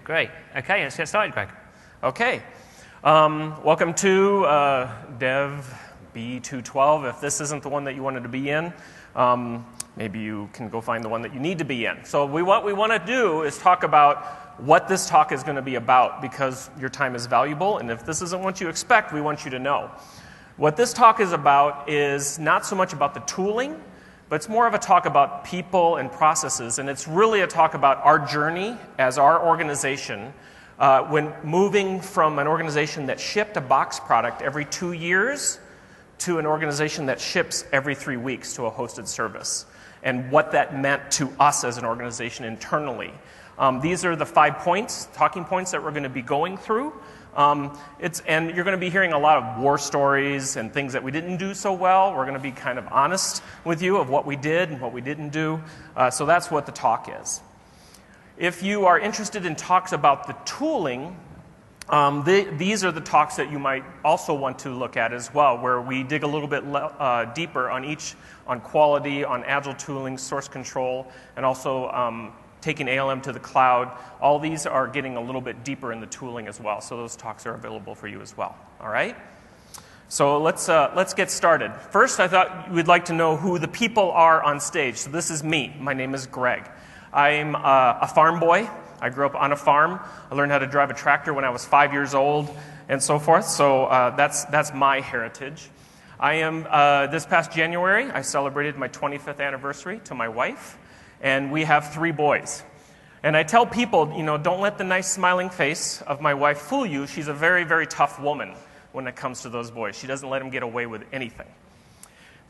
Great. Okay, let's get started, Greg. Okay. Welcome to Dev B212. If this isn't the one that you wanted to be in, maybe you can go find the one that you need to be in. So what we want to do is talk about what this talk is going to be about, because your time is valuable, and if this isn't what you expect, we want you to know. What this talk is about is not so much about the tooling, but it's more of a talk about people and processes, and it's really a talk about our journey as our organization when moving from an organization that shipped a box product every 2 years to an organization that ships every 3 weeks to a hosted service, and what that meant to us as an organization internally. These are the 5 points, talking points that we're going to be going through. And you're going to be hearing a lot of war stories and things that we didn't do so well. We're going to be kind of honest with you of what we did and what we didn't do. So that's what the talk is. If you are interested in talks about the tooling, these are the talks that you might also want to look at as well, where we dig a little bit deeper on quality, on agile tooling, source control, and also taking ALM to the cloud. All these are getting a little bit deeper in the tooling as well, so those talks are available for you as well. All right? So let's get started. First, I thought we'd like to know who the people are on stage. So this is me. My name is Greg. I'm a farm boy. I grew up on a farm. I learned how to drive a tractor when I was 5 years old and so forth, so that's my heritage. I am, this past January, I celebrated my 25th anniversary to my wife, and we have 3 boys. And I tell people, don't let the nice smiling face of my wife fool you. She's a very, very tough woman when it comes to those boys. She doesn't let them get away with anything.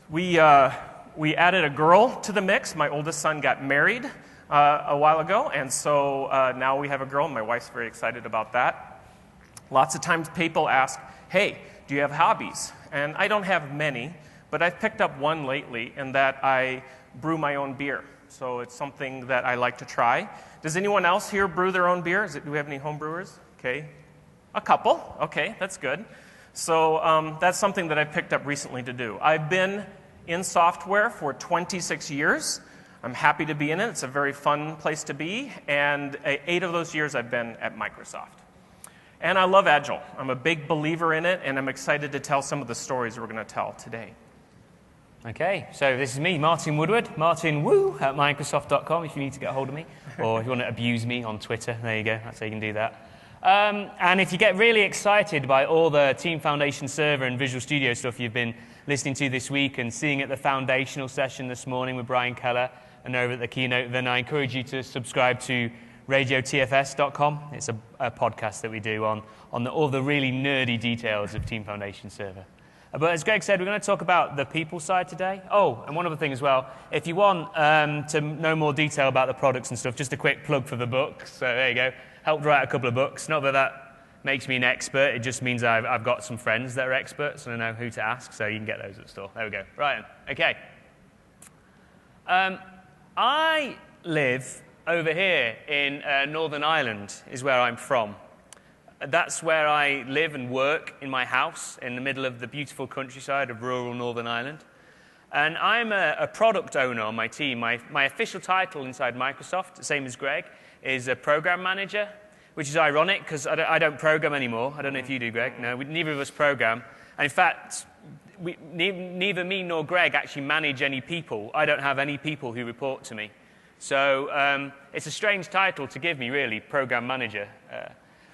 We added a girl to the mix. My oldest son got married a while ago, and so now we have a girl, and my wife's very excited about that. Lots of times people ask, hey, do you have hobbies? And I don't have many, but I've picked up one lately, in that I brew my own beer. So it's something that I like to try. Does anyone else here brew their own beer? Do we have any home brewers? Okay. A couple. Okay, that's good. So that's something that I picked up recently to do. I've been in software for 26 years. I'm happy to be in it. It's a very fun place to be. And 8 of those years I've been at Microsoft. And I love Agile. I'm a big believer in it, and I'm excited to tell some of the stories we're going to tell today. Okay, so this is me, Martin Woodward, Martin Woo at Microsoft.com if you need to get a hold of me, or if you want to abuse me on Twitter, there you go, that's how you can do that. And if you get really excited by all the Team Foundation Server and Visual Studio stuff you've been listening to this week and seeing at the foundational session this morning with Brian Keller and over at the keynote, then I encourage you to subscribe to radiotfs.com. It's a podcast that we do on all the really nerdy details of Team Foundation Server. But as Greg said, we're going to talk about the people side today. Oh, and one other thing as well. If you want to know more detail about the products and stuff, just a quick plug for the books. So there you go. Helped write a couple of books. Not that makes me an expert. It just means I've got some friends that are experts and I know who to ask. So you can get those at the store. There we go. Right. Okay. I live over here in Northern Ireland is where I'm from. That's where I live and work in my house in the middle of the beautiful countryside of rural Northern Ireland. And I'm a product owner on my team. My official title inside Microsoft, same as Greg, is a program manager, which is ironic because I don't program anymore. I don't know if you do, Greg. No, neither of us program. And in fact, neither me nor Greg actually manage any people. I don't have any people who report to me. So it's a strange title to give me, really, program manager.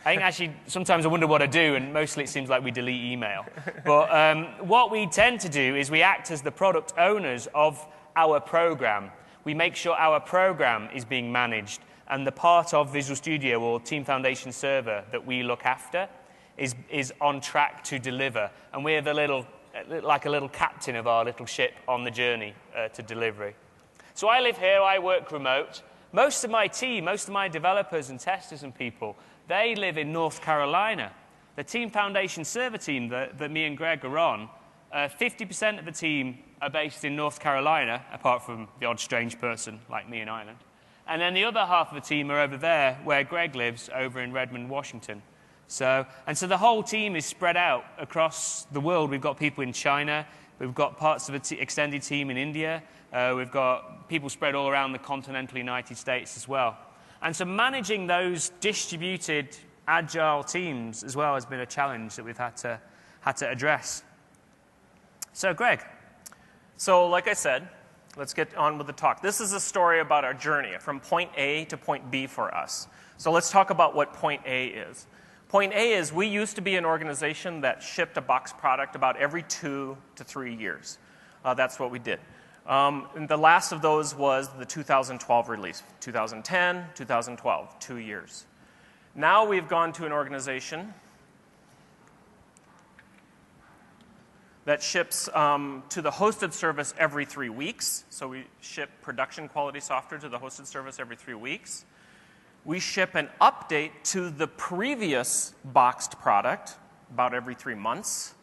I think actually sometimes I wonder what I do, and mostly it seems like we delete email. But what we tend to do is we act as the product owners of our program. We make sure our program is being managed, and the part of Visual Studio or Team Foundation Server that we look after is on track to deliver. And we're like a little captain of our little ship on the journey to delivery. So I live here, I work remote. Most of my team, most of my developers and testers and people, they live in North Carolina. The Team Foundation Server team that me and Greg are on, 50% of the team are based in North Carolina, apart from the odd strange person like me in Ireland. And then the other half of the team are over there, where Greg lives, over in Redmond, Washington. So the whole team is spread out across the world. We've got people in China. We've got parts of an extended team in India. We've got people spread all around the continental United States as well. And so managing those distributed agile teams as well has been a challenge that we've had to address. So Greg. So like I said, let's get on with the talk. This is a story about our journey from point A to point B for us. So let's talk about what point A is. Point A is we used to be an organization that shipped a box product about every 2 to 3 years. That's what we did. And the last of those was the 2012 release. 2010, 2012, 2 years. Now we've gone to an organization that ships to the hosted service every 3 weeks. So we ship production quality software to the hosted service every 3 weeks. We ship an update to the previous boxed product about every 3 months.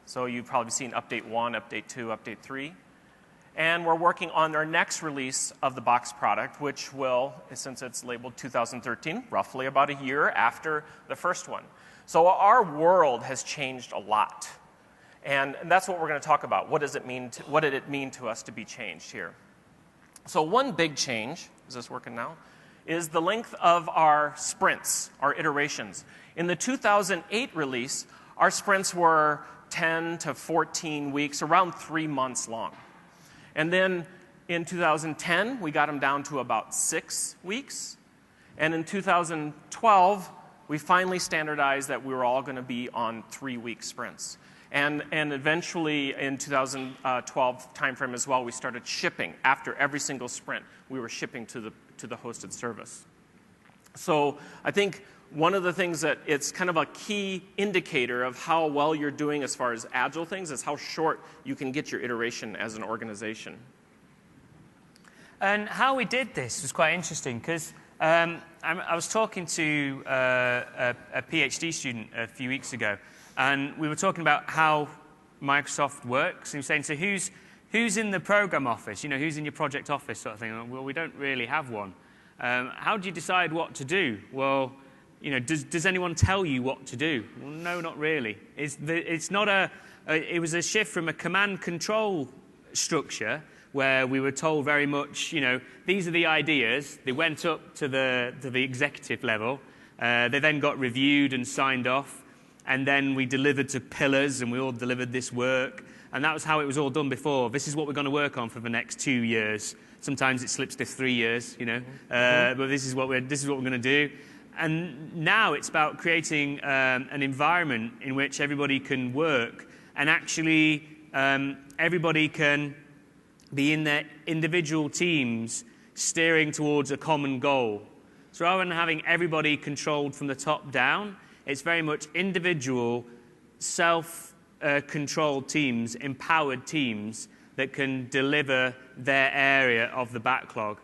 So you've probably seen update 1, update 2, update 3. And we're working on our next release of the boxed product, which will, since it's labeled 2013, roughly about a year after the first one. So our world has changed a lot. And that's what we're going to talk about. What did it mean to us to be changed here? So one big change, is this working now, is the length of our sprints, our iterations. In the 2008 release, our sprints were 10 to 14 weeks, around 3 months long. And then in 2010, we got them down to about 6 weeks. And in 2012, we finally standardized that we were all going to be on 3-week sprints. And eventually, in 2012 timeframe as well, we started shipping. After every single sprint, we were shipping to the hosted service. So I think one of the things that it's kind of a key indicator of how well you're doing as far as agile things is how short you can get your iteration as an organization. And how we did this was quite interesting because I was talking to a PhD student a few weeks ago, and we were talking about how Microsoft works. And he was saying, so who's in the program office? You know, who's in your project office sort of thing? Well, we don't really have one. How do you decide what to do? Well, you know, does anyone tell you what to do? Well, no, not really. It was a shift from a command control structure where we were told very much, you know, these are the ideas. They went up to the executive level. They then got reviewed and signed off. And then we delivered to pillars, and we all delivered this work. And that was how it was all done before. This is what we're going to work on for the next 2 years. Sometimes it slips to 3 years, you know. But this is what we're going to do. And now it's about creating an environment in which everybody can work, and actually everybody can be in their individual teams steering towards a common goal. So rather than having everybody controlled from the top down, it's very much individual, self-controlled teams, empowered teams that can deliver their area of the backlog.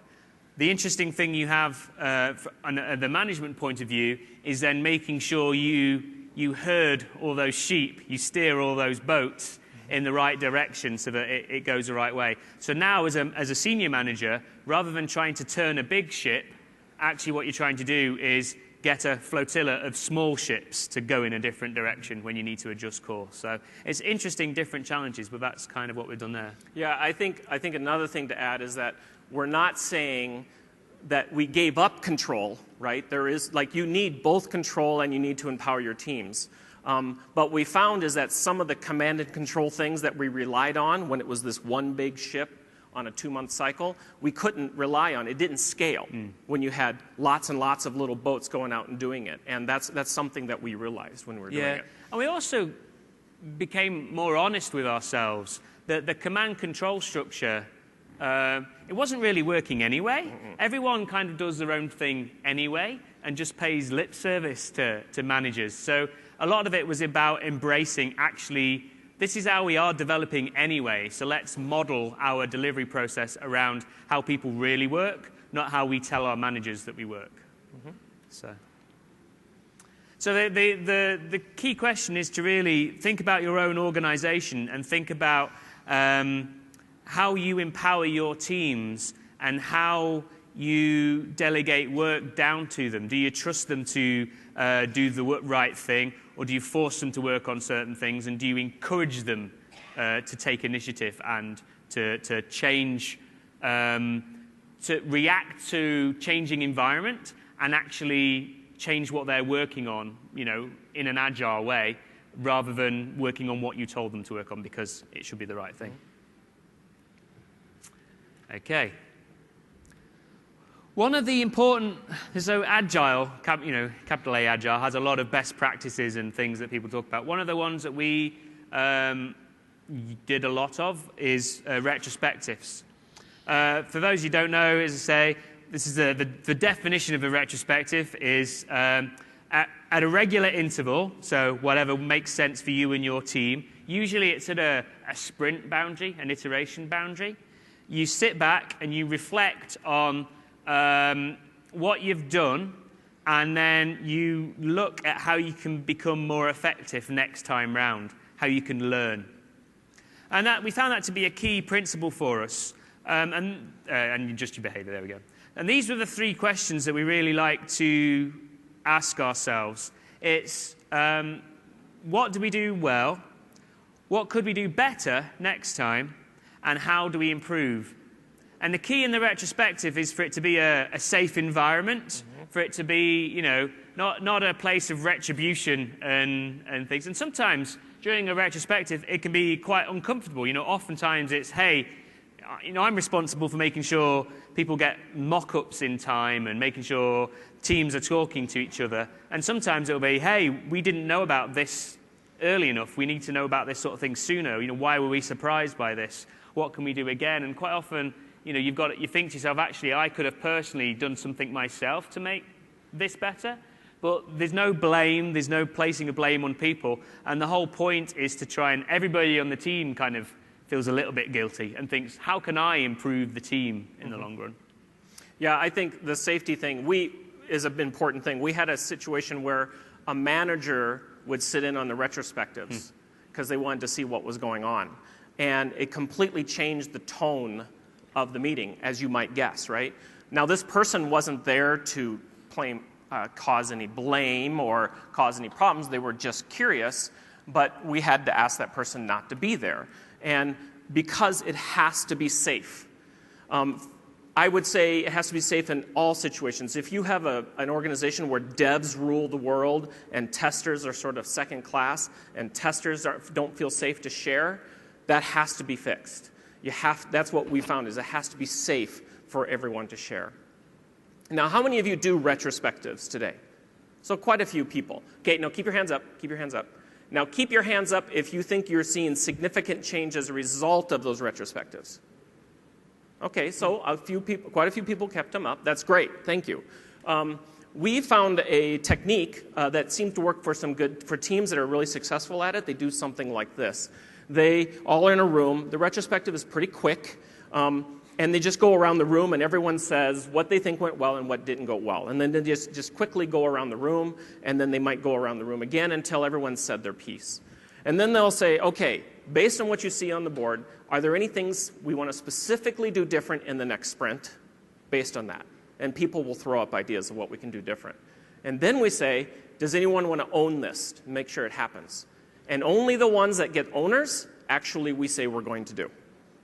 The interesting thing you have from the management point of view is then making sure you herd all those sheep, you steer all those boats in the right direction so that it goes the right way. So now as a senior manager, rather than trying to turn a big ship, actually what you're trying to do is get a flotilla of small ships to go in a different direction when you need to adjust course. So it's interesting, different challenges, but that's kind of what we've done there. Yeah, I think another thing to add is that we're not saying that we gave up control, right? There is, like, you need both control and you need to empower your teams. But we found is that some of the command and control things that we relied on when it was this one big ship on a 2-month cycle, we couldn't rely on. It didn't scale when you had lots and lots of little boats going out and doing it. And that's something that we realized when we were doing it. And we also became more honest with ourselves. The command control structure, it wasn't really working anyway. Everyone kind of does their own thing anyway and just pays lip service to managers. So a lot of it was about embracing actually, this is how we are developing anyway, so let's model our delivery process around how people really work, not how we tell our managers that we work. So the key question is to really think about your own organization and think about how you empower your teams and how you delegate work down to them. Do you trust them to do the right thing, or do you force them to work on certain things, and do you encourage them to take initiative and to change, to react to changing environment and actually change what they're working on, in an agile way, rather than working on what you told them to work on because it should be the right thing. Okay. One of the important, so Agile, capital A Agile, has a lot of best practices and things that people talk about. One of the ones that we did a lot of is retrospectives. For those who don't know, as I say, this is the definition of a retrospective is at a regular interval, so whatever makes sense for you and your team. Usually it's at a sprint boundary, an iteration boundary. You sit back and you reflect on what you've done, and then you look at how you can become more effective next time round, how you can learn. And we found that to be a key principle for us, and just your behavior, there we go. And these were the 3 questions that we really like to ask ourselves. It's, what do we do well? What could we do better next time? And how do we improve? And the key in the retrospective is for it to be a safe environment, for it to be, not a place of retribution and things. And sometimes during a retrospective, it can be quite uncomfortable. Oftentimes it's, hey, I'm responsible for making sure people get mock-ups in time and making sure teams are talking to each other. And sometimes it'll be, hey, we didn't know about this early enough. We need to know about this sort of thing sooner. Why were we surprised by this? What can we do again? And quite often, you think to yourself, actually, I could have personally done something myself to make this better. But there's no blame. There's no placing of blame on people. And the whole point is to try and everybody on the team kind of feels a little bit guilty and thinks, how can I improve the team in the long run? Yeah, I think the safety thing is an important thing. We had a situation where a manager would sit in on the retrospectives because they wanted to see what was going on. And it completely changed the tone of the meeting, as you might guess, right? Now, this person wasn't there to cause any blame or cause any problems. They were just curious, but we had to ask that person not to be there. And because it has to be safe, I would say it has to be safe in all situations. If you have an organization where devs rule the world and testers are sort of second class and testers don't feel safe to share, that has to be fixed. That's what we found, is it has to be safe for everyone to share. Now, how many of you do retrospectives today? So quite a few people. Okay, now keep your hands up. Keep your hands up. Now keep your hands up if you think you're seeing significant change as a result of those retrospectives. Okay, so quite a few people kept them up. That's great. Thank you. We found a technique that seems to work for teams that are really successful at it. They do something like this. They all are in a room. The retrospective is pretty quick. And they just go around the room, and everyone says what they think went well and what didn't go well. And then they just quickly go around the room, and then they might go around the room again until everyone said their piece. And then they'll say, okay, based on what you see on the board, are there any things we want to specifically do different in the next sprint based on that? And people will throw up ideas of what we can do different. And then we say, does anyone want to own this and make sure it happens? And only the ones that get owners, actually, we say we're going to do.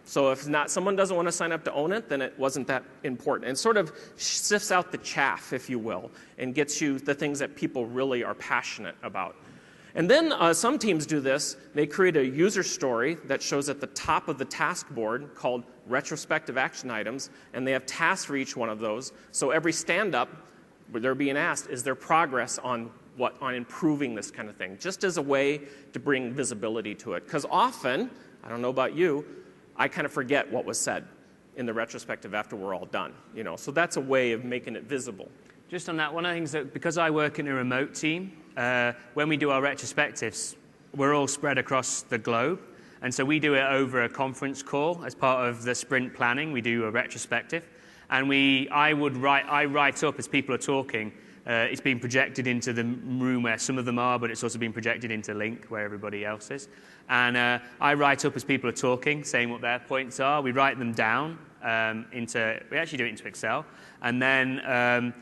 So if someone doesn't want to sign up to own it, then it wasn't that important. And sort of sifts out the chaff, if you will, and gets you the things that people really are passionate about. And then some teams do this. They create a user story that shows at the top of the task board called retrospective action items, and they have tasks for each one of those. So every stand-up, they're being asked, is there progress on improving this kind of thing, just as a way to bring visibility to it. Because often, I don't know about you, I kind of forget what was said in the retrospective after we're all done. So that's a way of making it visible. Just on that, one of the things that, because I work in a remote team, when we do our retrospectives, we're all spread across the globe. And so we do it over a conference call as part of the sprint planning. We do a retrospective. And I write up as people are talking. It's being projected into the room where some of them are, but it's also being projected into Link where everybody else is. And I write up as people are talking, saying what their points are. We write them down we actually do it into Excel. And then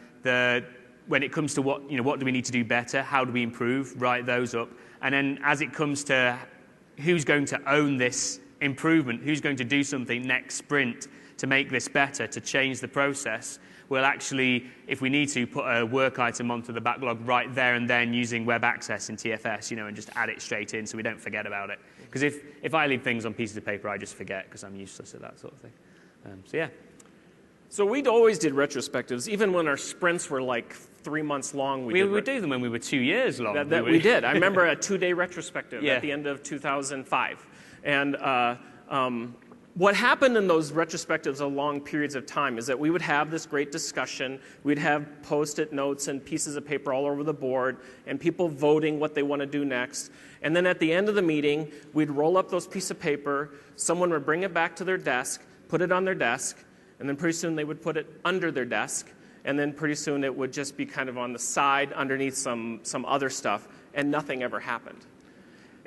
when it comes to what do we need to do better, how do we improve, write those up. And then as it comes to who's going to own this improvement, who's going to do something next sprint to make this better, to change the process, we'll actually, if we need to, put a work item onto the backlog right there and then using web access in TFS, and just add it straight in so we don't forget about it. Because if I leave things on pieces of paper, I just forget because I'm useless at that sort of thing. So yeah. So we always did retrospectives, even when our sprints were like 3 months long. We would do them when we were 2 years long. We did. I remember a 2-day retrospective at the end of 2005. And what happened in those retrospectives along periods of time is that we would have this great discussion. We'd have Post-it notes and pieces of paper all over the board and people voting what they want to do next. And then at the end of the meeting, we'd roll up those pieces of paper. Someone would bring it back to their desk, put it on their desk, and then pretty soon they would put it under their desk. And then pretty soon it would just be kind of on the side underneath some other stuff, and nothing ever happened.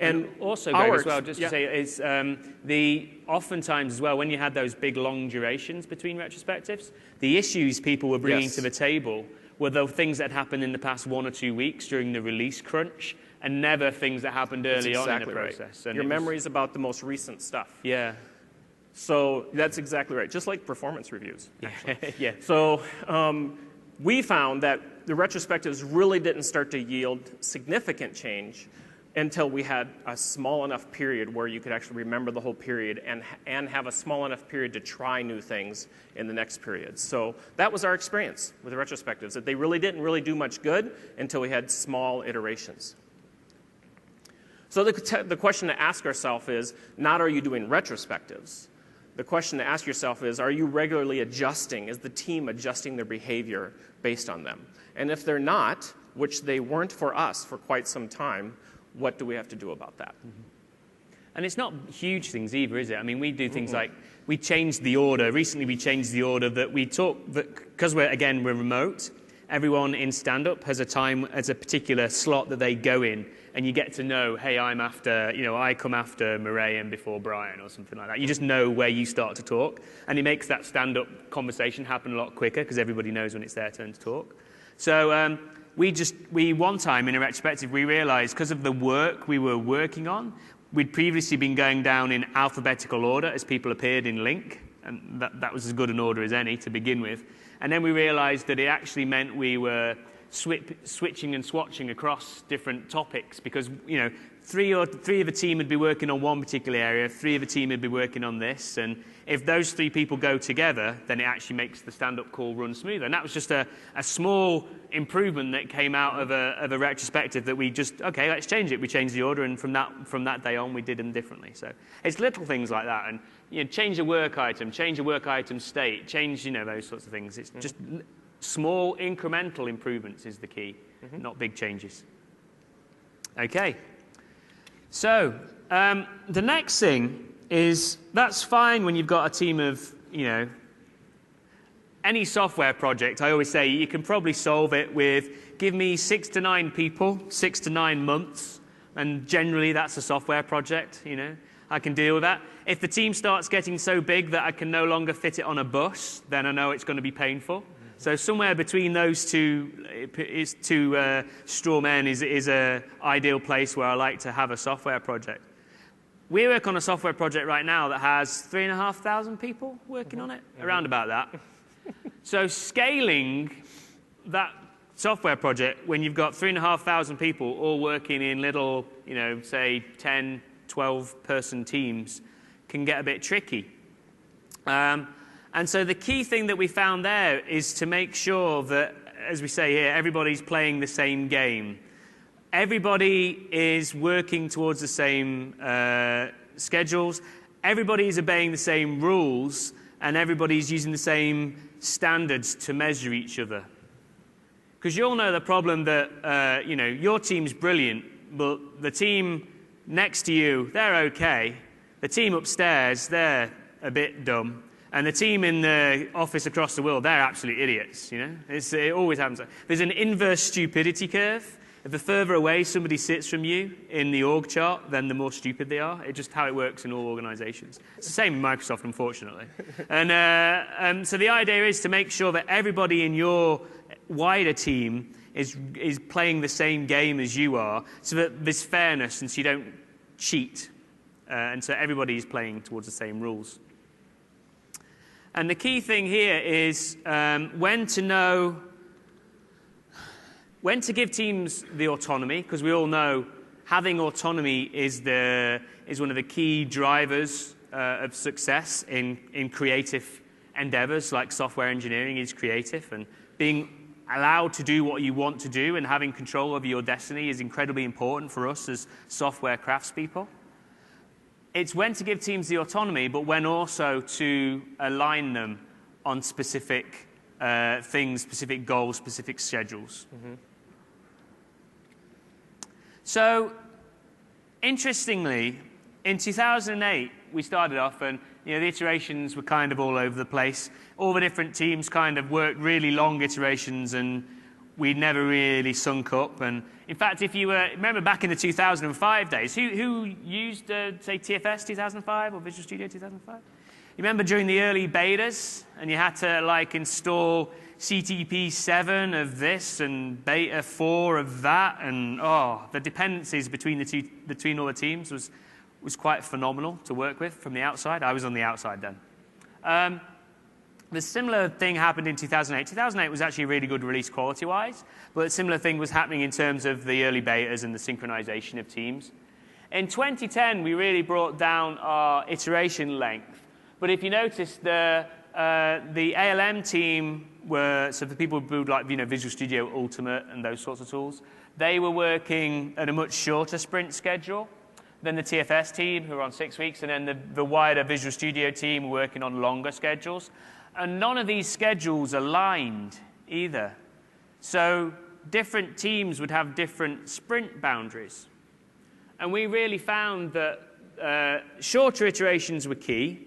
And also, Greg, as well, just to say, is oftentimes as well, when you had those big long durations between retrospectives, the issues people were bringing to the table were the things that happened in the past 1 or 2 weeks during the release crunch, and never things that happened early on in the process. Right. Your memory's about the most recent stuff. Yeah. So that's exactly right, just like performance reviews, actually. Yeah. So we found that the retrospectives really didn't start to yield significant change until we had a small enough period where you could actually remember the whole period and have a small enough period to try new things in the next period. So that was our experience with the retrospectives, that they really didn't do much good until we had small iterations. So the question to ask ourselves is, not are you doing retrospectives? The question to ask yourself is, are you regularly adjusting? Is the team adjusting their behavior based on them? And if they're not, which they weren't for us for quite some time, what do we have to do about that? Mm-hmm. And it's not huge things either, is it? I mean, we do things like, we changed the order. Recently we changed the order that we talk, because we're remote, everyone in stand-up has a particular slot that they go in, and you get to know, hey, I come after Murray before Brian or something like that. You just know where you start to talk, and it makes that stand-up conversation happen a lot quicker because everybody knows when it's their turn to talk. So we one time in a retrospective, we realized because of the work we were working on, we'd previously been going down in alphabetical order as people appeared in Link, and that was as good an order as any to begin with. And then we realized that it actually meant we were switching and swatching across different topics because, three of the team would be working on one particular area, 3 of the team would be working on this, and if those 3 people go together, then it actually makes the stand-up call run smoother. And that was just a small improvement that came out of a retrospective that we just, okay, let's change it. We changed the order, and from that day on, we did them differently. So it's little things like that, and change a work item state, change those sorts of things. It's just small incremental improvements is the key, not big changes. Okay. So the next thing is, that's fine when you've got a team of, any software project. I always say you can probably solve it with, give me 6 to 9 people, 6 to 9 months, and generally that's a software project, I can deal with that. If the team starts getting so big that I can no longer fit it on a bus, then I know it's going to be painful. So somewhere between those two straw men is an ideal place where I like to have a software project. We work on a software project right now that has 3,500 people working on it, around about that. So scaling that software project when you've got 3,500 people all working in little, say 10, 12-person teams can get a bit tricky. And so the key thing that we found there is to make sure that, as we say here, everybody's playing the same game. Everybody is working towards the same schedules. Everybody's obeying the same rules, and everybody's using the same standards to measure each other. Because you all know the problem that, your team's brilliant, but the team next to you, they're okay. The team upstairs, they're a bit dumb. And the team in the office across the world, they're absolute idiots, It always happens. There's an inverse stupidity curve. If the further away somebody sits from you in the org chart, then the more stupid they are. It's just how it works in all organizations. It's the same in Microsoft, unfortunately. And so the idea is to make sure that everybody in your wider team is playing the same game as you are, so that there's fairness and so you don't cheat. And so everybody is playing towards the same rules. And the key thing here is when to give teams the autonomy, because we all know having autonomy is one of the key drivers of success in creative endeavors, like software engineering is creative, and being allowed to do what you want to do and having control over your destiny is incredibly important for us as software craftspeople. It's when to give teams the autonomy, but when also to align them on specific things, specific goals, specific schedules. Mm-hmm. So, interestingly, in 2008, we started off, and the iterations were kind of all over the place. All the different teams kind of worked really long iterations, and we never really sunk up. And in fact, if you remember back in the 2005 days, who used, say, TFS 2005 or Visual Studio 2005? You remember during the early betas, and you had to like install CTP 7 of this and beta 4 of that, and the dependencies between all the teams was quite phenomenal to work with from the outside. I was on the outside then. The similar thing happened in 2008. 2008 was actually really good release quality-wise, but a similar thing was happening in terms of the early betas and the synchronization of teams. In 2010, we really brought down our iteration length. But if you notice, the ALM team so the people who build like Visual Studio Ultimate and those sorts of tools, they were working at a much shorter sprint schedule than the TFS team, who are on 6 weeks, and then the wider Visual Studio team were working on longer schedules. And none of these schedules aligned either. So different teams would have different sprint boundaries. And we really found that shorter iterations were key.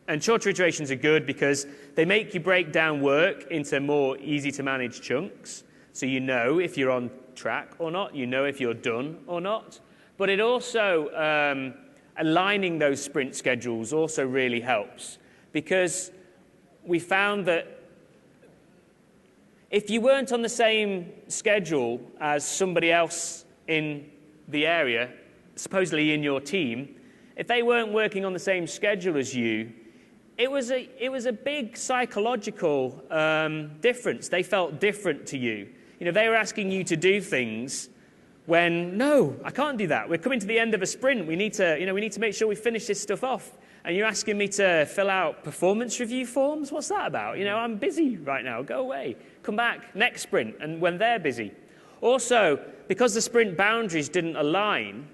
And shorter iterations are good because they make you break down work into more easy-to-manage chunks. So you know if you're on track or not. You know if you're done or not. But it also, aligning those sprint schedules also really helps, because we found that if you weren't on the same schedule as somebody else in the area, supposedly in your team, if they weren't working on the same schedule as you, it was a big psychological difference. They felt different to you. They were asking you to do things when, no, I can't do that. We're coming to the end of a sprint. We need to make sure we finish this stuff off. And you're asking me to fill out performance review forms? What's that about? I'm busy right now. Go away. Come back next sprint, and when they're busy. Also, because the sprint boundaries didn't align,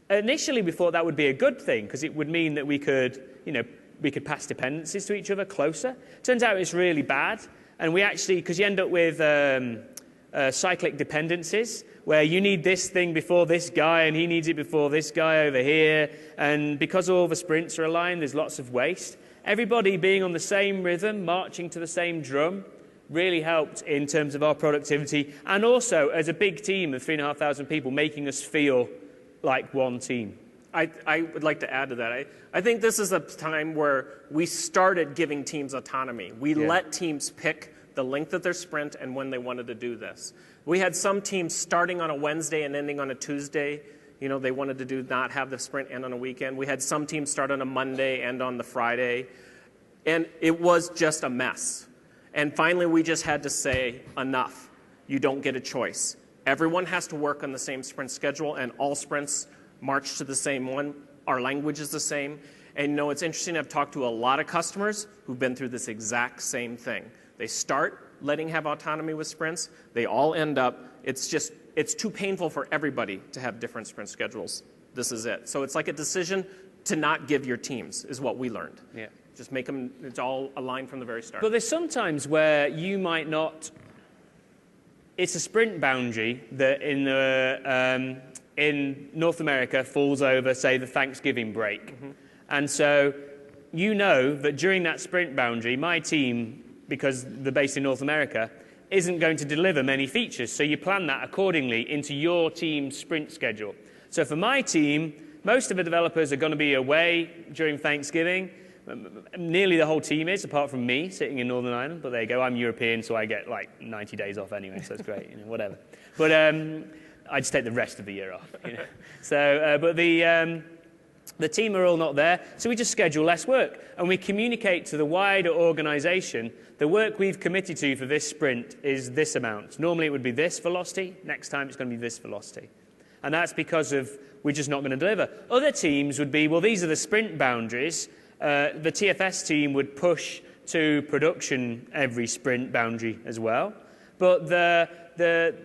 initially we thought that would be a good thing, because it would mean that we could pass dependencies to each other closer. Turns out it's really bad. And we actually, because you end up with cyclic dependencies, where you need this thing before this guy, and he needs it before this guy over here. And because all the sprints are aligned, there's lots of waste. Everybody being on the same rhythm, marching to the same drum, really helped in terms of our productivity. And also, as a big team of 3,500 people, making us feel like one team. I would like to add to that. I think this is a time where we started giving teams autonomy. We let teams pick the length of their sprint and when they wanted to do this. We had some teams starting on a Wednesday and ending on a Tuesday. They wanted to not have the sprint end on a weekend. We had some teams start on a Monday, end on the Friday. And it was just a mess. And finally, we just had to say, enough. You don't get a choice. Everyone has to work on the same sprint schedule, and all sprints march to the same one. Our language is the same. And it's interesting, I've talked to a lot of customers who've been through this exact same thing. They start letting have autonomy with sprints. They all end up, it's too painful for everybody to have different sprint schedules. This is it. So it's like a decision to not give your teams, is what we learned. Yeah. Just make them, it's all aligned from the very start. But there's sometimes where you might not, it's a sprint boundary that in North America falls over, say, the Thanksgiving break. Mm-hmm. And so that during that sprint boundary, my team, because they're based in North America, isn't going to deliver many features. So you plan that accordingly into your team's sprint schedule. So for my team, most of the developers are going to be away during Thanksgiving. Nearly the whole team is, apart from me sitting in Northern Ireland. But there you go, I'm European, so I get like 90 days off anyway, so it's great, whatever. But I just take the rest of the year off. So, The team are all not there, so we just schedule less work. And we communicate to the wider organization, the work we've committed to for this sprint is this amount. Normally it would be this velocity, next time it's going to be this velocity. And that's because of we're just not going to deliver. Other teams would be, well, these are the sprint boundaries. The TFS team would push to production every sprint boundary as well. But the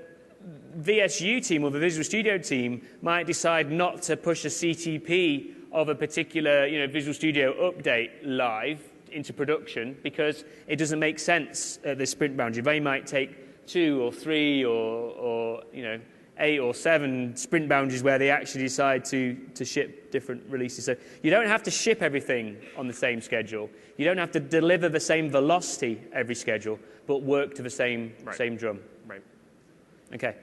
VSU team or the Visual Studio team might decide not to push a CTP of a particular Visual Studio update live into production because it doesn't make sense at the sprint boundary. They might take 2 or 3 or 8 or 7 sprint boundaries where they actually decide to ship different releases. So you don't have to ship everything on the same schedule. You don't have to deliver the same velocity every schedule, but work to the same drum. Right. Okay.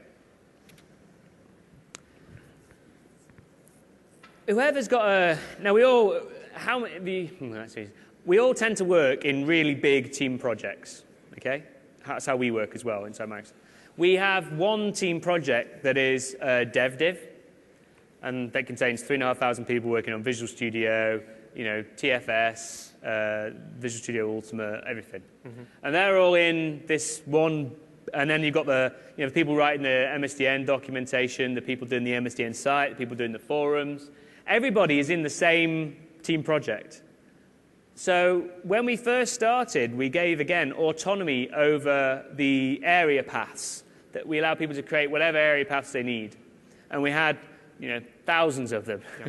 Whoever's got a... Now, we all tend to work in really big team projects, okay? That's how we work as well inside Microsoft. We have one team project that is DevDiv, and that contains 3,500 people working on Visual Studio, TFS, Visual Studio Ultimate, everything. Mm-hmm. And they're all in this one, and then you've got the people writing the MSDN documentation, the people doing the MSDN site, the people doing the forums. Everybody is in the same team project. So when we first started, we gave, again, autonomy over the area paths, that we allow people to create whatever area paths they need. And we had thousands of them. Yeah.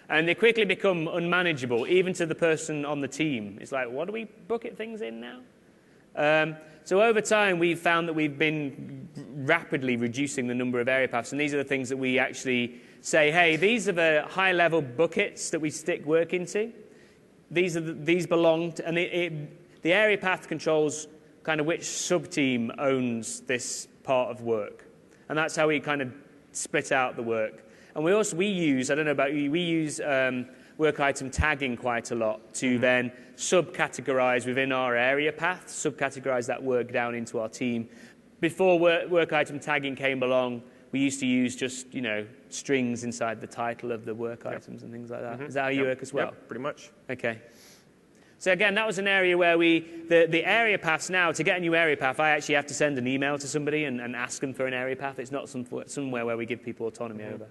And they quickly become unmanageable, even to the person on the team. It's like, what do we bucket things in now? So over time, we've found that we've been rapidly reducing the number of area paths. And these are the things that we actually say, hey, these are the high-level buckets that we stick work into. These belong to, and the area path controls kind of which sub-team owns this part of work. And that's how we kind of split out the work. And we use, I don't know about you, we use work item tagging quite a lot to then subcategorize within our area path, subcategorize that work down into our team. Before work item tagging came along, we used to use just, strings inside the title of the work items and things like that. Mm-hmm. Is that how you work as well? Yep, pretty much. Okay. So again, that was an area where the area paths now, to get a new area path, I actually have to send an email to somebody and ask them for an area path. It's not somewhere where we give people autonomy over.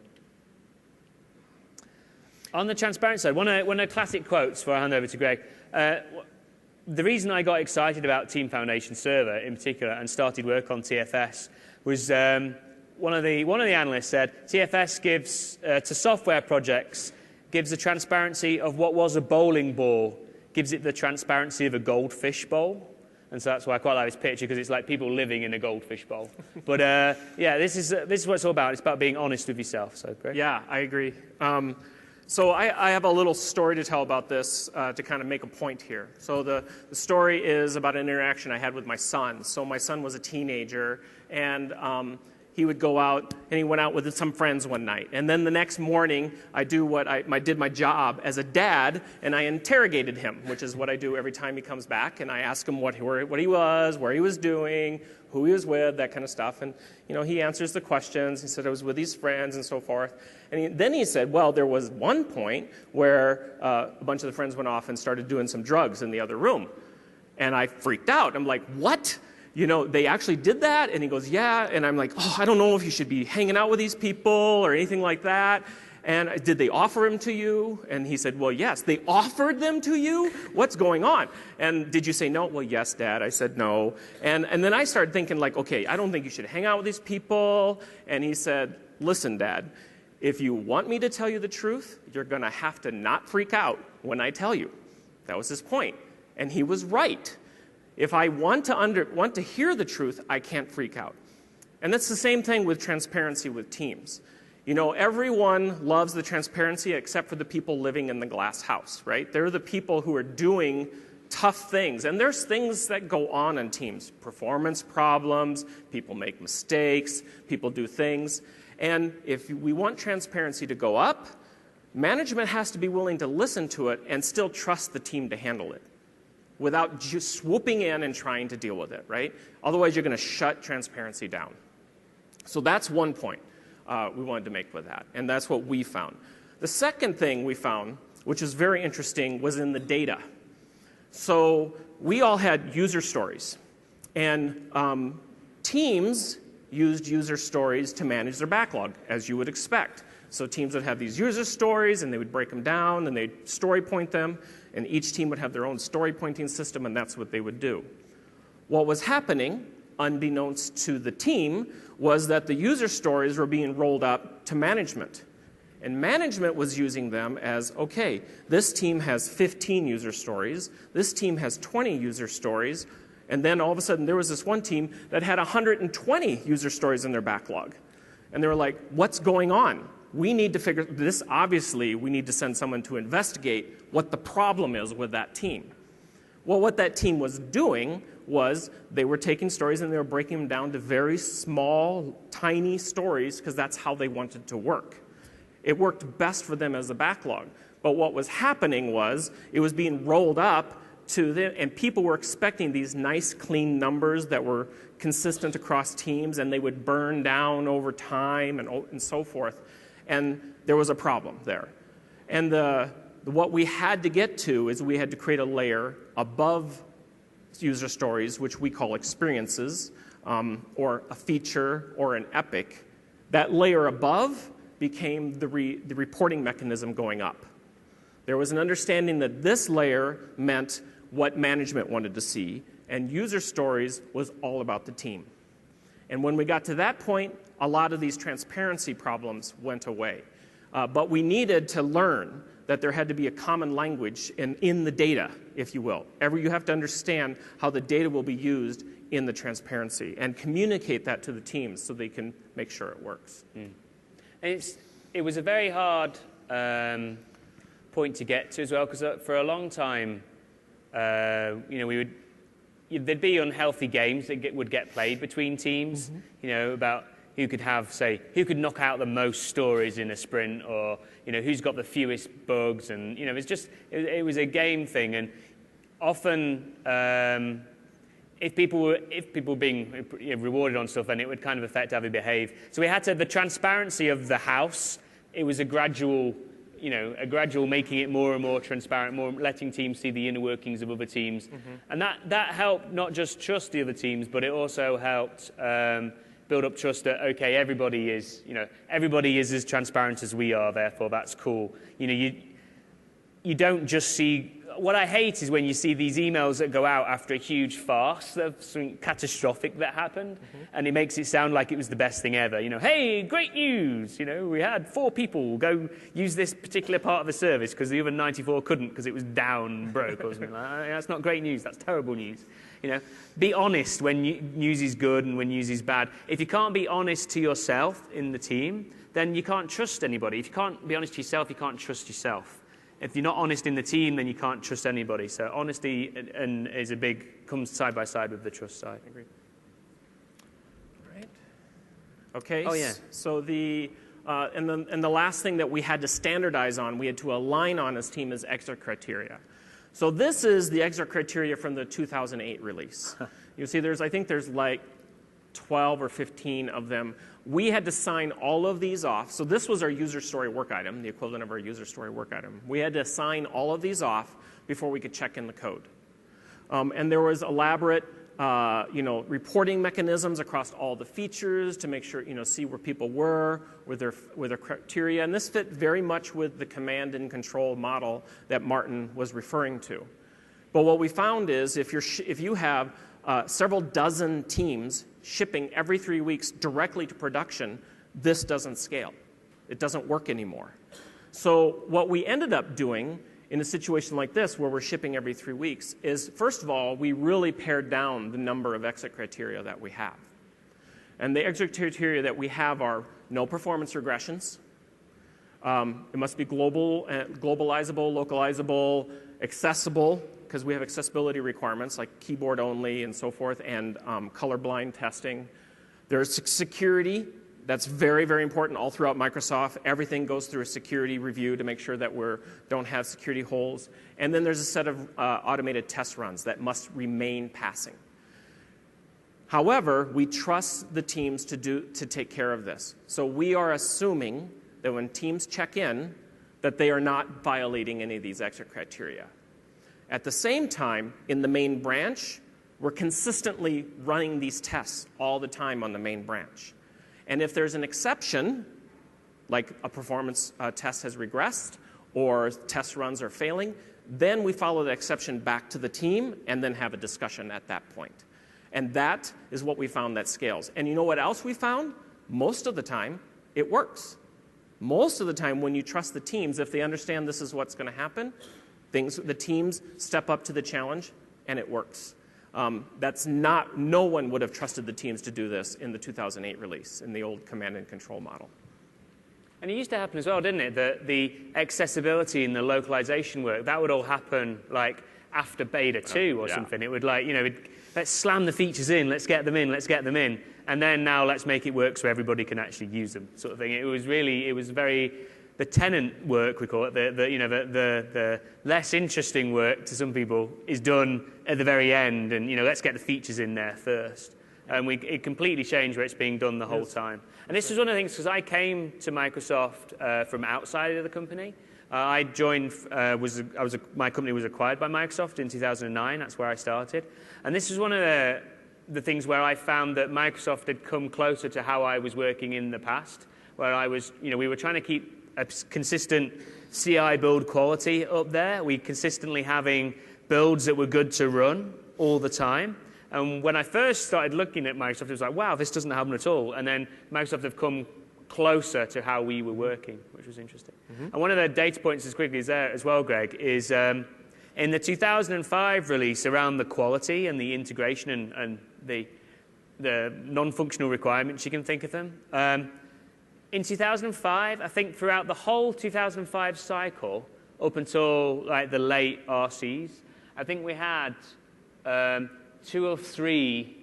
On the transparency side, one of the classic quotes before I hand over to Greg, the reason I got excited about Team Foundation Server in particular and started work on TFS was one of the analysts said TFS gives to software projects gives the transparency of what was a bowling ball, gives it the transparency of a goldfish bowl. And so that's why I quite like this picture, because it's like people living in a goldfish bowl. But this is what it's all about. It's about being honest with yourself. So great. Yeah, I agree. So I have a little story to tell about this to kind of make a point here. So the story is about an interaction I had with my son. So my son was a teenager, and he would go out, and he went out with some friends one night. And then the next morning, I did my job as a dad, and I interrogated him, which is what I do every time he comes back. And I ask him what he was, where he was doing, who he was with, that kind of stuff. And he answers the questions. He said I was with these friends and so forth. And then he said, well, there was one point where a bunch of the friends went off and started doing some drugs in the other room. And I freaked out. I'm like, what? They actually did that? And he goes, yeah. And I'm like, I don't know if you should be hanging out with these people or anything like that. And did they offer him to you? And he said, well, yes. They offered them to you? What's going on? And did you say no? Well, yes, Dad. I said no. And then I started thinking, like, okay, I don't think you should hang out with these people. And he said, listen, Dad, if you want me to tell you the truth, you're going to have to not freak out when I tell you. That was his point. And he was right. If I want to hear the truth, I can't freak out. And that's the same thing with transparency with teams. Everyone loves the transparency except for the people living in the glass house, right? They're the people who are doing tough things. And there's things that go on in teams. Performance problems, people make mistakes, people do things. And if we want transparency to go up, management has to be willing to listen to it and still trust the team to handle it, without just swooping in and trying to deal with it, right? Otherwise, you're going to shut transparency down. So that's one point we wanted to make with that, and that's what we found. The second thing we found, which is very interesting, was in the data. So we all had user stories, and teams used user stories to manage their backlog, as you would expect. So teams would have these user stories, and they would break them down, and they'd story point them, and each team would have their own story pointing system, and that's what they would do. What was happening, unbeknownst to the team, was that the user stories were being rolled up to management. And management was using them as, okay, this team has 15 user stories, this team has 20 user stories, and then all of a sudden there was this one team that had 120 user stories in their backlog. And they were like, what's going on? We need to figure this. Obviously, we need to send someone to investigate what the problem is with that team. Well, what that team was doing was they were taking stories and they were breaking them down to very small, tiny stories because that's how they wanted to work. It worked best for them as a backlog. But what was happening was it was being rolled up to them, and people were expecting these nice, clean numbers that were consistent across teams, and they would burn down over time and so forth. And there was a problem there. And what we had to get to is we had to create a layer above user stories, which we call experiences, or a feature, or an epic. That layer above became the reporting mechanism going up. There was an understanding that this layer meant what management wanted to see, and user stories was all about the team. And when we got to that point, a lot of these transparency problems went away. But we needed to learn that there had to be a common language in the data, if you will. You have to understand how the data will be used in the transparency and communicate that to the teams so they can make sure it works. Mm. And it was a very hard point to get to as well, because for a long time, there'd be unhealthy games that would get played between teams, about who could knock out the most stories in a sprint, or, who's got the fewest bugs, and, it was a game thing, and often, if people were being rewarded on stuff, then it would kind of affect how they behave. So we had the transparency of the house. It was a gradual making it more and more transparent, more letting teams see the inner workings of other teams. Mm-hmm. And that helped not just trust the other teams, but it also helped build up trust that, okay, everybody is as transparent as we are, therefore that's cool. You don't just see. What I hate is when you see these emails that go out after a huge farce of something catastrophic that happened, and it makes it sound like it was the best thing ever. Hey, great news! We had 4 people go use this particular part of the service because the other 94 couldn't because it was down and broke or something like that. That's not great news. That's terrible news. Be honest when news is good and when news is bad. If you can't be honest to yourself in the team, then you can't trust anybody. If you can't be honest to yourself, you can't trust yourself. If you're not honest in the team, then you can't trust anybody. So honesty comes side by side with the trust side. Agreed. Right. Okay. Oh yeah. So and the last thing that we had to standardize on, we had to align on as team, is exit criteria. So this is the exit criteria from the 2008 release. You see, I think there's like 12 or 15 of them. We had to sign all of these off. So this was our user story work item, the equivalent of our user story work item. We had to sign all of these off before we could check in the code. And there was elaborate reporting mechanisms across all the features to make sure, see where people were with their criteria. And this fit very much with the command and control model that Martin was referring to. But what we found is if you have several dozen teams shipping every 3 weeks directly to production, this doesn't scale. It doesn't work anymore. So what we ended up doing in a situation like this, where we're shipping every 3 weeks, is, first of all, we really pared down the number of exit criteria that we have. And the exit criteria that we have are no performance regressions. It must be globalizable, localizable, accessible, because we have accessibility requirements like keyboard only and so forth, and colorblind testing. There's security. That's very, very important all throughout Microsoft. Everything goes through a security review to make sure that we don't have security holes. And then there's a set of automated test runs that must remain passing. However, we trust the teams to take care of this. So we are assuming that when teams check in, that they are not violating any of these exit criteria. At the same time, in the main branch, we're consistently running these tests all the time on the main branch. And if there's an exception, like a performance test has regressed or test runs are failing, then we follow the exception back to the team and then have a discussion at that point. And that is what we found that scales. And you know what else we found? Most of the time, it works. Most of the time, when you trust the teams, if they understand this is what's going to happen, the teams step up to the challenge, and it works. No one would have trusted the teams to do this in the 2008 release, in the old command and control model. And it used to happen as well, didn't it? That the accessibility and the localization work, that would all happen like after beta 2 or something. It would let's slam the features in, let's get them in, and then now let's make it work so everybody can actually use them, sort of thing. It was very, the tenant work, we call it, the less interesting work to some people is done at the very end, and let's get the features in there first. And it completely changed where it's being done the whole time. And this was one of the things, because I came to Microsoft from outside of the company. I joined, my company was acquired by Microsoft in 2009. That's where I started. And this was one of the things where I found that Microsoft had come closer to how I was working in the past, where I was, we were trying to keep a consistent CI build quality up there. We consistently having builds that were good to run all the time. And when I first started looking at Microsoft, it was like, wow, this doesn't happen at all. And then Microsoft have come closer to how we were working, which was interesting. Mm-hmm. And one of the data points as quickly as there as well, Greg, is in the 2005 release around the quality and the integration and the non-functional requirements, you can think of them. In 2005, I think throughout the whole 2005 cycle, up until like the late RCs, I think we had 2 or 3.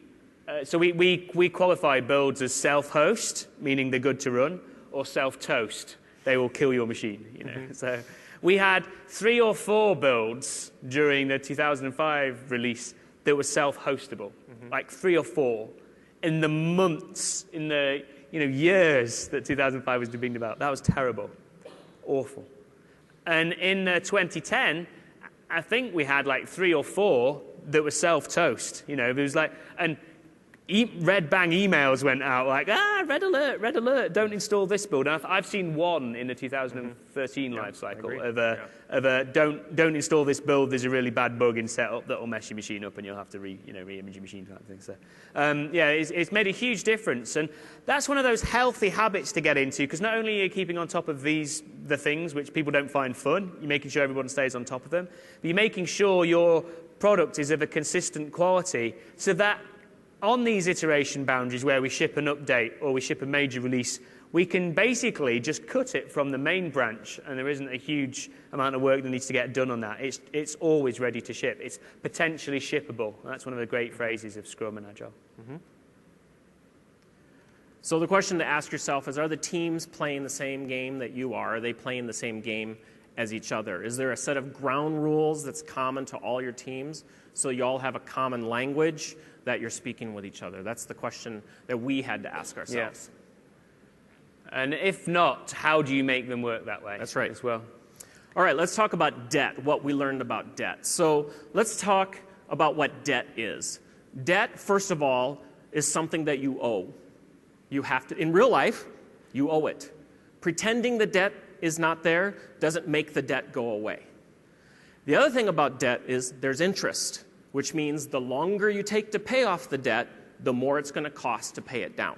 So we qualify builds as self-host, meaning they're good to run, or self-toast, they will kill your machine. Mm-hmm. So we had 3 or 4 builds during the 2005 release that were self-hostable, like 3 or 4 in the months, in the years that 2005 was being developed. That was terrible, awful. And in 2010, I think we had like 3 or 4 that were self-toast. It was like, and red bang emails went out like, red alert, don't install this build. And I've seen one in the 2013 life cycle of a don't install this build. There's a really bad bug in setup that will mess your machine up and you'll have to re-image your machine type thing. So it's made a huge difference, and that's one of those healthy habits to get into, because not only are you keeping on top of the things which people don't find fun, you're making sure everyone stays on top of them, but you're making sure your product is of a consistent quality, so that on these iteration boundaries where we ship an update or we ship a major release, we can basically just cut it from the main branch, and there isn't a huge amount of work that needs to get done on that. It's always ready to ship. It's potentially shippable. That's one of the great phrases of Scrum and Agile. Mm-hmm. So the question to ask yourself is, are the teams playing the same game that you are? Are they playing the same game as each other? Is there a set of ground rules that's common to all your teams, so you all have a common language that you're speaking with each other? That's the question that we had to ask ourselves. Yeah. And if not, how do you make them work that way? That's right. As well. All right, let's talk about debt, what we learned about debt. So let's talk about what debt is. Debt, first of all, is something that you owe. You have to, in real life, you owe it. Pretending the debt is not there doesn't make the debt go away. The other thing about debt is there's interest, which means the longer you take to pay off the debt, the more it's going to cost to pay it down.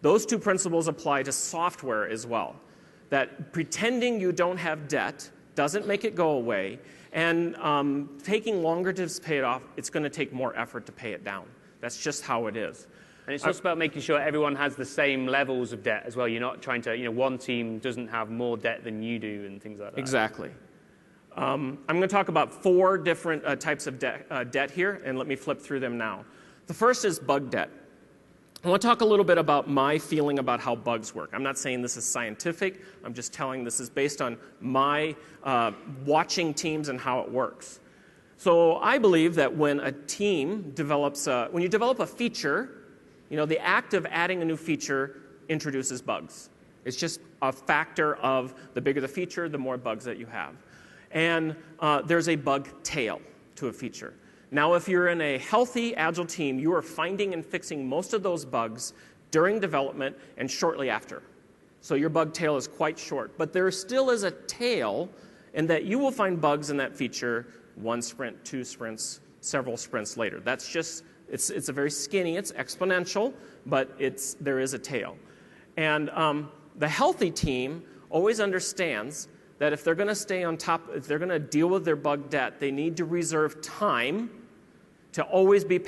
Those two principles apply to software as well, that pretending you don't have debt doesn't make it go away, and taking longer to pay it off, it's going to take more effort to pay it down. That's just how it is. And it's also about making sure everyone has the same levels of debt as well. You're not trying to, one team doesn't have more debt than you do and things like that. Exactly. I'm going to talk about 4 different types of debt here, and let me flip through them now. The first is bug debt. I want to talk a little bit about my feeling about how bugs work. I'm not saying this is scientific. I'm just telling this is based on my watching teams and how it works. So I believe that when a team develops, when you develop a feature, the act of adding a new feature introduces bugs. It's just a factor of the bigger the feature, the more bugs that you have. And there's a bug tail to a feature. Now, if you're in a healthy Agile team, you are finding and fixing most of those bugs during development and shortly after. So your bug tail is quite short. But there still is a tail in that you will find bugs in that feature 1 sprint, 2 sprints, several sprints later. That's just, it's a very skinny, it's exponential, but there is a tail. And the healthy team always understands that if they're going to stay on top, if they're going to deal with their bug debt, they need to reserve time to always be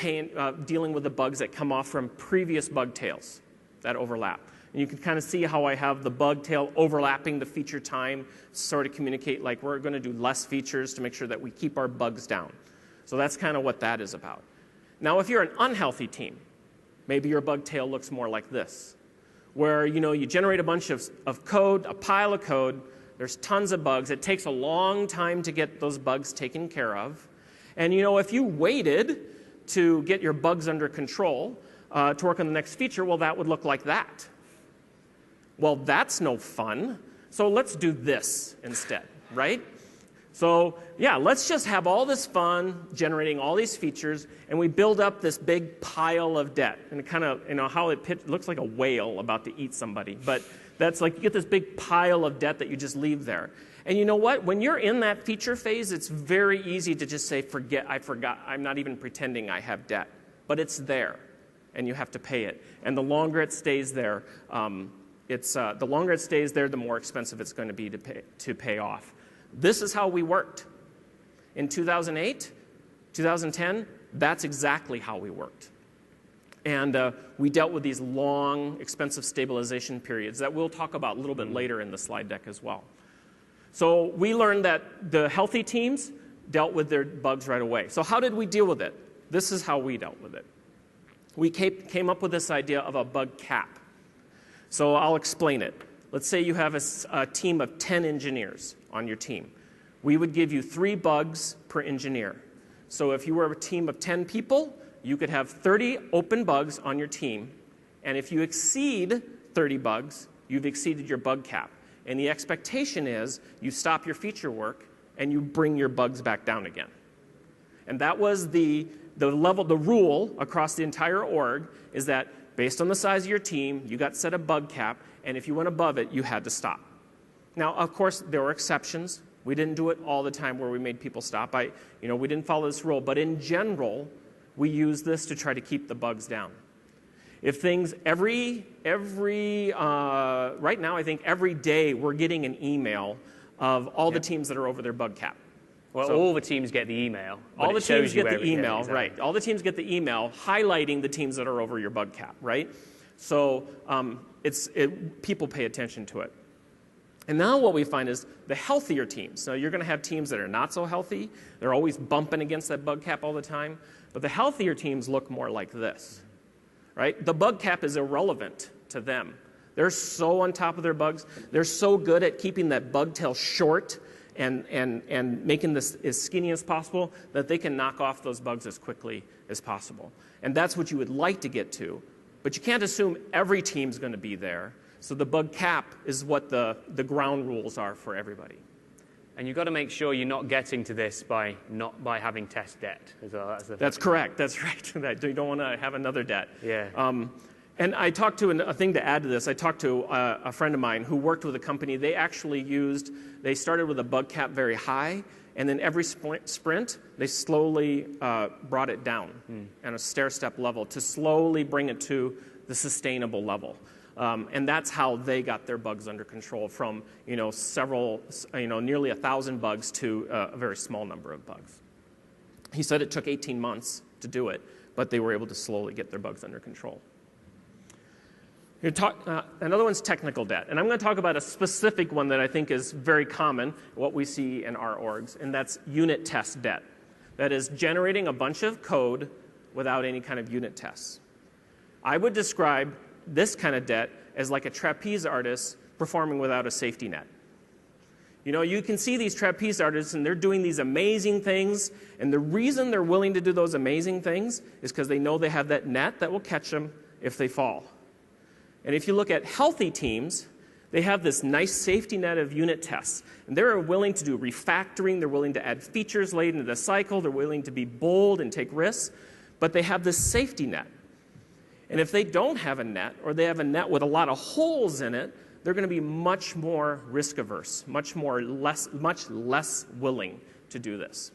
dealing with the bugs that come off from previous bug tails that overlap. And you can kind of see how I have the bug tail overlapping the feature time, sort of communicate like we're going to do less features to make sure that we keep our bugs down. So that's kind of what that is about. Now, if you're an unhealthy team, maybe your bug tail looks more like this, where you generate a bunch of code, a pile of code, there's tons of bugs. It takes a long time to get those bugs taken care of. And if you waited to get your bugs under control to work on the next feature, well, that would look like that. Well, that's no fun. So let's do this instead, right? So yeah, let's just have all this fun generating all these features, and we build up this big pile of debt. And it kind of, how it looks like a whale about to eat somebody. But that's like you get this big pile of debt that you just leave there. And you know what? When you're in that feature phase, it's very easy to just say, I forgot. I'm not even pretending I have debt. But it's there, and you have to pay it. And the longer it stays there, the more expensive it's going to be to pay off. This is how we worked. In 2008, 2010, that's exactly how we worked. And we dealt with these long, expensive stabilization periods that we'll talk about a little bit later in the slide deck as well. So we learned that the healthy teams dealt with their bugs right away. So how did we deal with it? This is how we dealt with it. We came up with this idea of a bug cap. So I'll explain it. Let's say you have a team of 10 engineers on your team. We would give you 3 bugs per engineer. So if you were a team of 10 people, you could have 30 open bugs on your team. And if you exceed 30 bugs, you've exceeded your bug cap. And the expectation is you stop your feature work and you bring your bugs back down again. And that was the rule across the entire org is that based on the size of your team, you got set a bug cap, and if you went above it, you had to stop. Now, of course, there were exceptions. We didn't do it all the time where we made people stop. We didn't follow this rule, but in general, we use this to try to keep the bugs down. If things right now, I think every day we're getting an email of all the teams that are over their bug cap. Well, so, all the teams get the email. All the teams get the email, exactly. Right. All the teams get the email highlighting the teams that are over your bug cap, right? So people pay attention to it. And now what we find is the healthier teams. So you're going to have teams that are not so healthy. They're always bumping against that bug cap all the time. But the healthier teams look more like this, right? The bug cap is irrelevant to them. They're so on top of their bugs. They're so good at keeping that bug tail short and making this as skinny as possible that they can knock off those bugs as quickly as possible. And that's what you would like to get to. But you can't assume every team's going to be there. So the bug cap is what the ground rules are for everybody. And you've got to make sure you're not getting to this by having test debt as well. That's correct. That's right. You don't want to have another debt. Yeah. And I talked to a thing to add to this. I talked to a friend of mine who worked with a company. They actually they started with a bug cap very high, and then every sprint, they slowly brought it down at a stair-step level to slowly bring it to the sustainable level. And that's how they got their bugs under control from, nearly 1,000 bugs to a very small number of bugs. He said it took 18 months to do it, but they were able to slowly get their bugs under control. Another one's technical debt. And I'm going to talk about a specific one that I think is very common, what we see in our orgs, and that's unit test debt. That is generating a bunch of code without any kind of unit tests. I would describe this kind of debt as like a trapeze artist performing without a safety net. You can see these trapeze artists, and they're doing these amazing things, and the reason they're willing to do those amazing things is because they know they have that net that will catch them if they fall. And if you look at healthy teams, They have this nice safety net of unit tests. And they're willing to do refactoring. They're willing to add features late into the cycle. They're willing to be bold and take risks. But they have this safety net. And if they don't have a net, or they have a net with a lot of holes in it, they're going to be much more risk averse, much less willing to do this.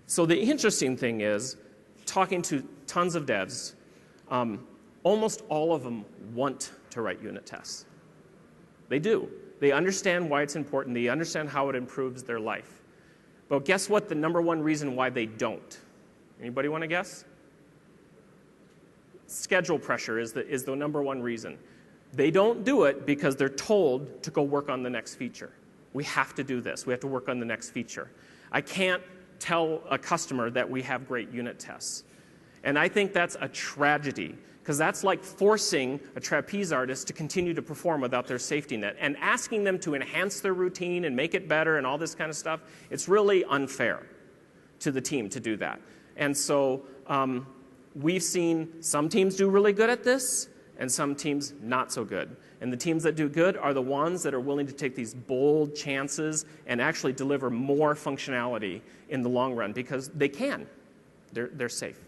So the interesting thing is, talking to tons of devs, almost all of them want to write unit tests. They do. They understand why it's important. They understand how it improves their life. But guess what the number one reason why they don't? Anybody want to guess? Schedule pressure is the number one reason. They don't do it because they're told to go work on the next feature. We have to do this. We have to work on the next feature. I can't tell a customer that we have great unit tests. And I think that's a tragedy, because that's like forcing a trapeze artist to continue to perform without their safety net and asking them to enhance their routine and make it better and all this kind of stuff. It's really unfair to the team to do that. And so we've seen some teams do really good at this and some teams not so good. And the teams that do good are the ones that are willing to take these bold chances and actually deliver more functionality in the long run, because they can. They're safe.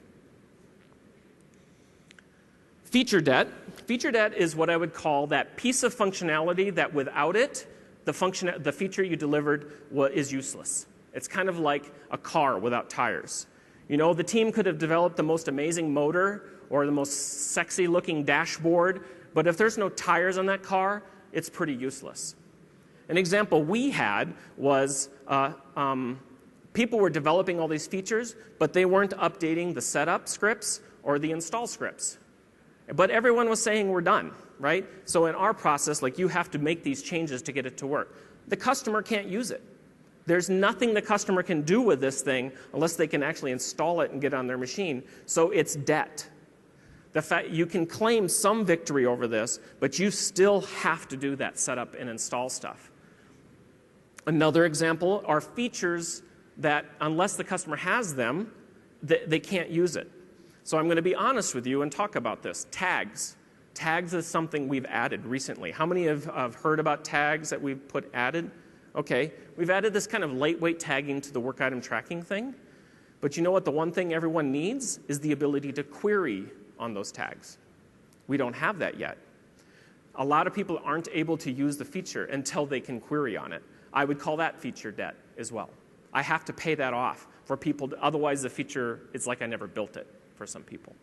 Feature debt. Feature debt is what I would call that piece of functionality that without it, the feature you delivered is useless. It's kind of like a car without tires. You know, the team could have developed the most amazing motor or the most sexy-looking dashboard, but if there's no tires on that car, it's pretty useless. An example we had was people were developing all these features, but they weren't updating the setup scripts or the install scripts. But everyone was saying we're done, right? So in our process, like, you have to make these changes to get it to work. The customer can't use it. There's nothing the customer can do with this thing unless they can actually install it and get it on their machine. So it's debt. The fact you can claim some victory over this, but you still have to do that setup and install stuff. Another example are features that, unless the customer has them, they can't use it. So I'm going to be honest with you and talk about this. Tags. Tags is something we've added recently. How many have heard about tags that we've added? Okay, we've added this kind of lightweight tagging to the work item tracking thing. But you know what? The one thing everyone needs is the ability to query on those tags. We don't have that yet. A lot of people aren't able to use the feature until they can query on it. I would call that feature debt as well. I have to pay that off for people. Otherwise, the feature, it's like I never built it for some people.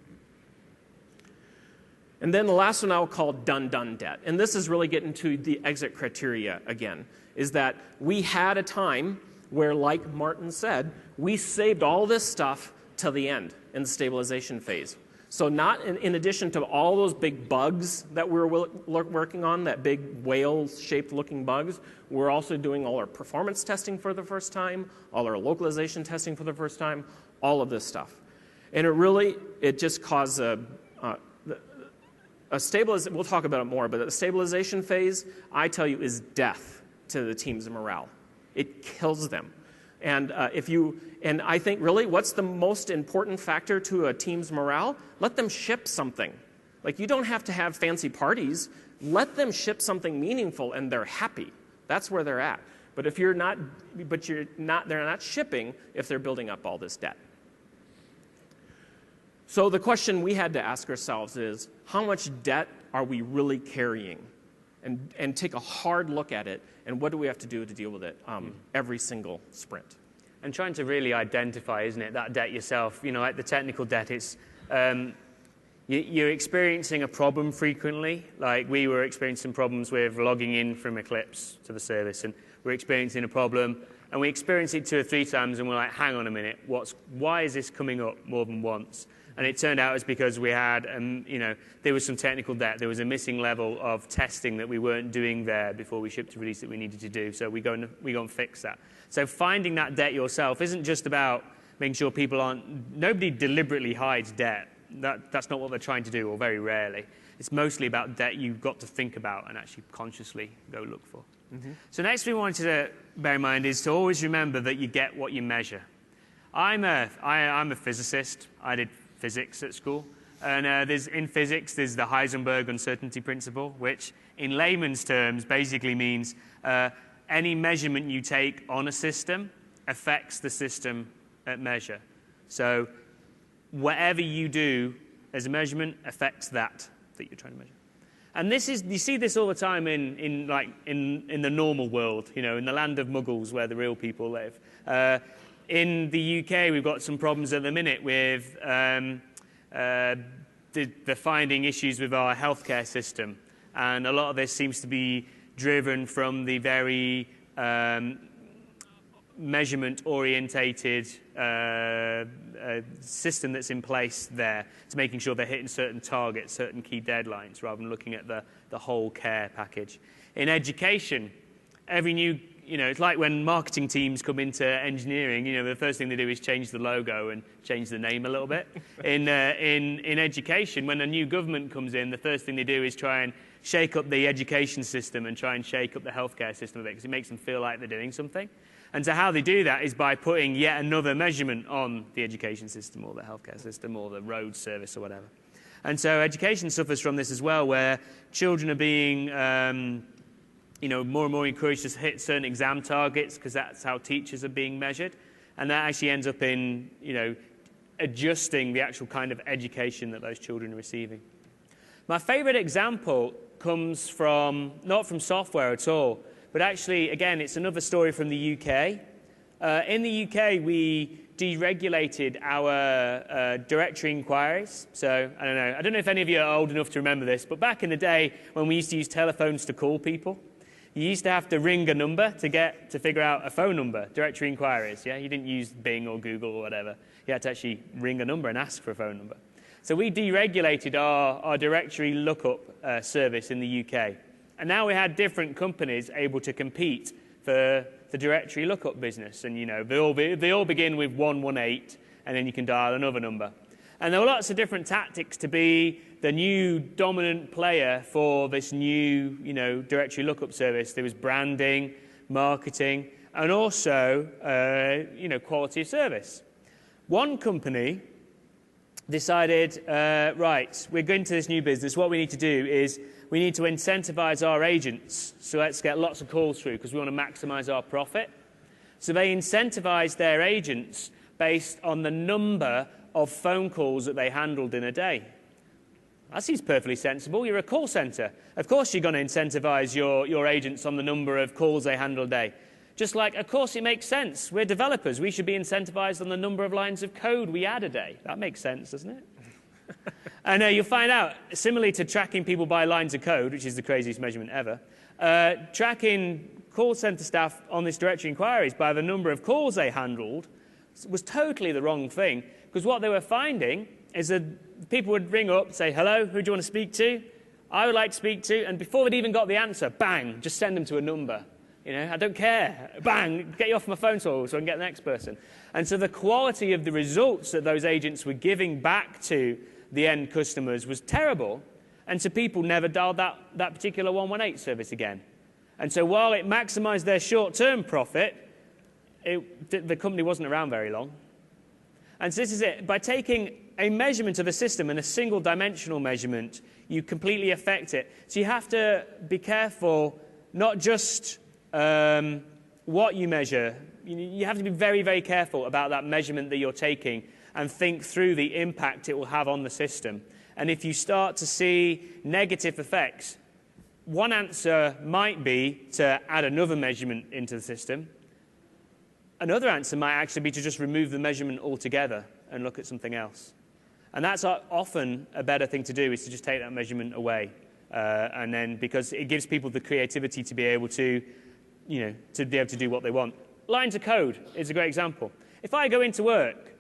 And then the last one I'll call done debt. And this is really getting to the exit criteria again, is that we had a time where, like Martin said, we saved all this stuff till the end in the stabilization phase. So not in addition to all those big bugs that we were working on, that big whale-shaped looking bugs, we're also doing all our performance testing for the first time, all our localization testing for the first time, all of this stuff. And it just caused a stabilization. We'll talk about it more, but the stabilization phase, I tell you, is death to the team's morale. It kills them. And I think, really, what's the most important factor to a team's morale? Let them ship something. Like, you don't have to have fancy parties. Let them ship something meaningful, and they're happy. That's where they're at. But they're not shipping if they're building up all this debt. So the question we had to ask ourselves is, how much debt are we really carrying? And take a hard look at it, and what do we have to do to deal with it every single sprint? And trying to really identify, isn't it, that debt yourself. You know, like the technical debt, it's you're experiencing a problem frequently. Like, we were experiencing problems with logging in from Eclipse to the service, and we're experiencing a problem, and we experienced it 2 or 3 times, and we're like, hang on a minute, why is this coming up more than once? And it turned out it's because we had, there was some technical debt. There was a missing level of testing that we weren't doing there before we shipped to release that we needed to do. So we go and fix that. So finding that debt yourself isn't just about making sure nobody deliberately hides debt. That's not what they're trying to do, or very rarely. It's mostly about debt you've got to think about and actually consciously go look for. Mm-hmm. So next thing we wanted to bear in mind is to always remember that you get what you measure. I'm a physicist. I did physics at school. And in physics, there's the Heisenberg uncertainty principle, which in layman's terms basically means any measurement you take on a system affects the system at measure. So whatever you do as a measurement affects that you're trying to measure. And you see this all the time in the normal world, in the land of muggles where the real people live. In the UK, we've got some problems at the minute with the finding issues with our healthcare system. And a lot of this seems to be driven from the very measurement-orientated system that's in place there to making sure they're hitting certain targets, certain key deadlines, rather than looking at the whole care package. In education, every new, it's like when marketing teams come into engineering, the first thing they do is change the logo and change the name a little bit. In education, when a new government comes in, the first thing they do is try and shake up the education system and try and shake up the healthcare system a bit because it makes them feel like they're doing something. And so how they do that is by putting yet another measurement on the education system or the healthcare system or the road service or whatever. And so education suffers from this as well, where children are being more and more encouraged to hit certain exam targets because that's how teachers are being measured. And that actually ends up in, adjusting the actual kind of education that those children are receiving. My favorite example comes not from software at all, but actually, again, it's another story from the UK. In the UK, we deregulated our directory inquiries. So, I don't know if any of you are old enough to remember this, but back in the day when we used to use telephones to call people, you used to have to ring a number to figure out a phone number, directory inquiries. Yeah, you didn't use Bing or Google or whatever. You had to actually ring a number and ask for a phone number. So we deregulated our directory lookup service in the UK. And now we had different companies able to compete for the directory lookup business. And, they all begin with 118, and then you can dial another number. And there were lots of different tactics to be the new dominant player for this new, directory lookup service. There was branding, marketing, and also, quality of service. One company decided, right, we're going to this new business. What we need to do is we need to incentivize our agents. So let's get lots of calls through because we want to maximize our profit. So they incentivized their agents based on the number of phone calls that they handled in a day. That seems perfectly sensible. You're a call center. Of course you're going to incentivize your agents on the number of calls they handle a day. Just like, of course it makes sense. We're developers. We should be incentivized on the number of lines of code we add a day. That makes sense, doesn't it? And you'll find out, similarly to tracking people by lines of code, which is the craziest measurement ever, tracking call center staff on this directory inquiries by the number of calls they handled was totally the wrong thing. Because what they were finding is that people would ring up, say, hello, who do you want to speak to? I would like to speak to, and before they'd even got the answer, bang, just send them to a number. I don't care. Bang, get you off my phone so I can get the next person. And so the quality of the results that those agents were giving back to the end customers was terrible. And so people never dialed that particular 118 service again. And so while it maximized their short-term profit, the company wasn't around very long. And so this is it. By taking a measurement of a system and a single-dimensional measurement, you completely affect it. So you have to be careful, not just what you measure. You have to be very, very careful about that measurement that you're taking and think through the impact it will have on the system. And if you start to see negative effects, one answer might be to add another measurement into the system. Another answer might actually be to just remove the measurement altogether and look at something else. And that's often a better thing to do, is to just take that measurement away. And then, because it gives people the creativity to be able to do what they want. Lines of code is a great example. If I go into work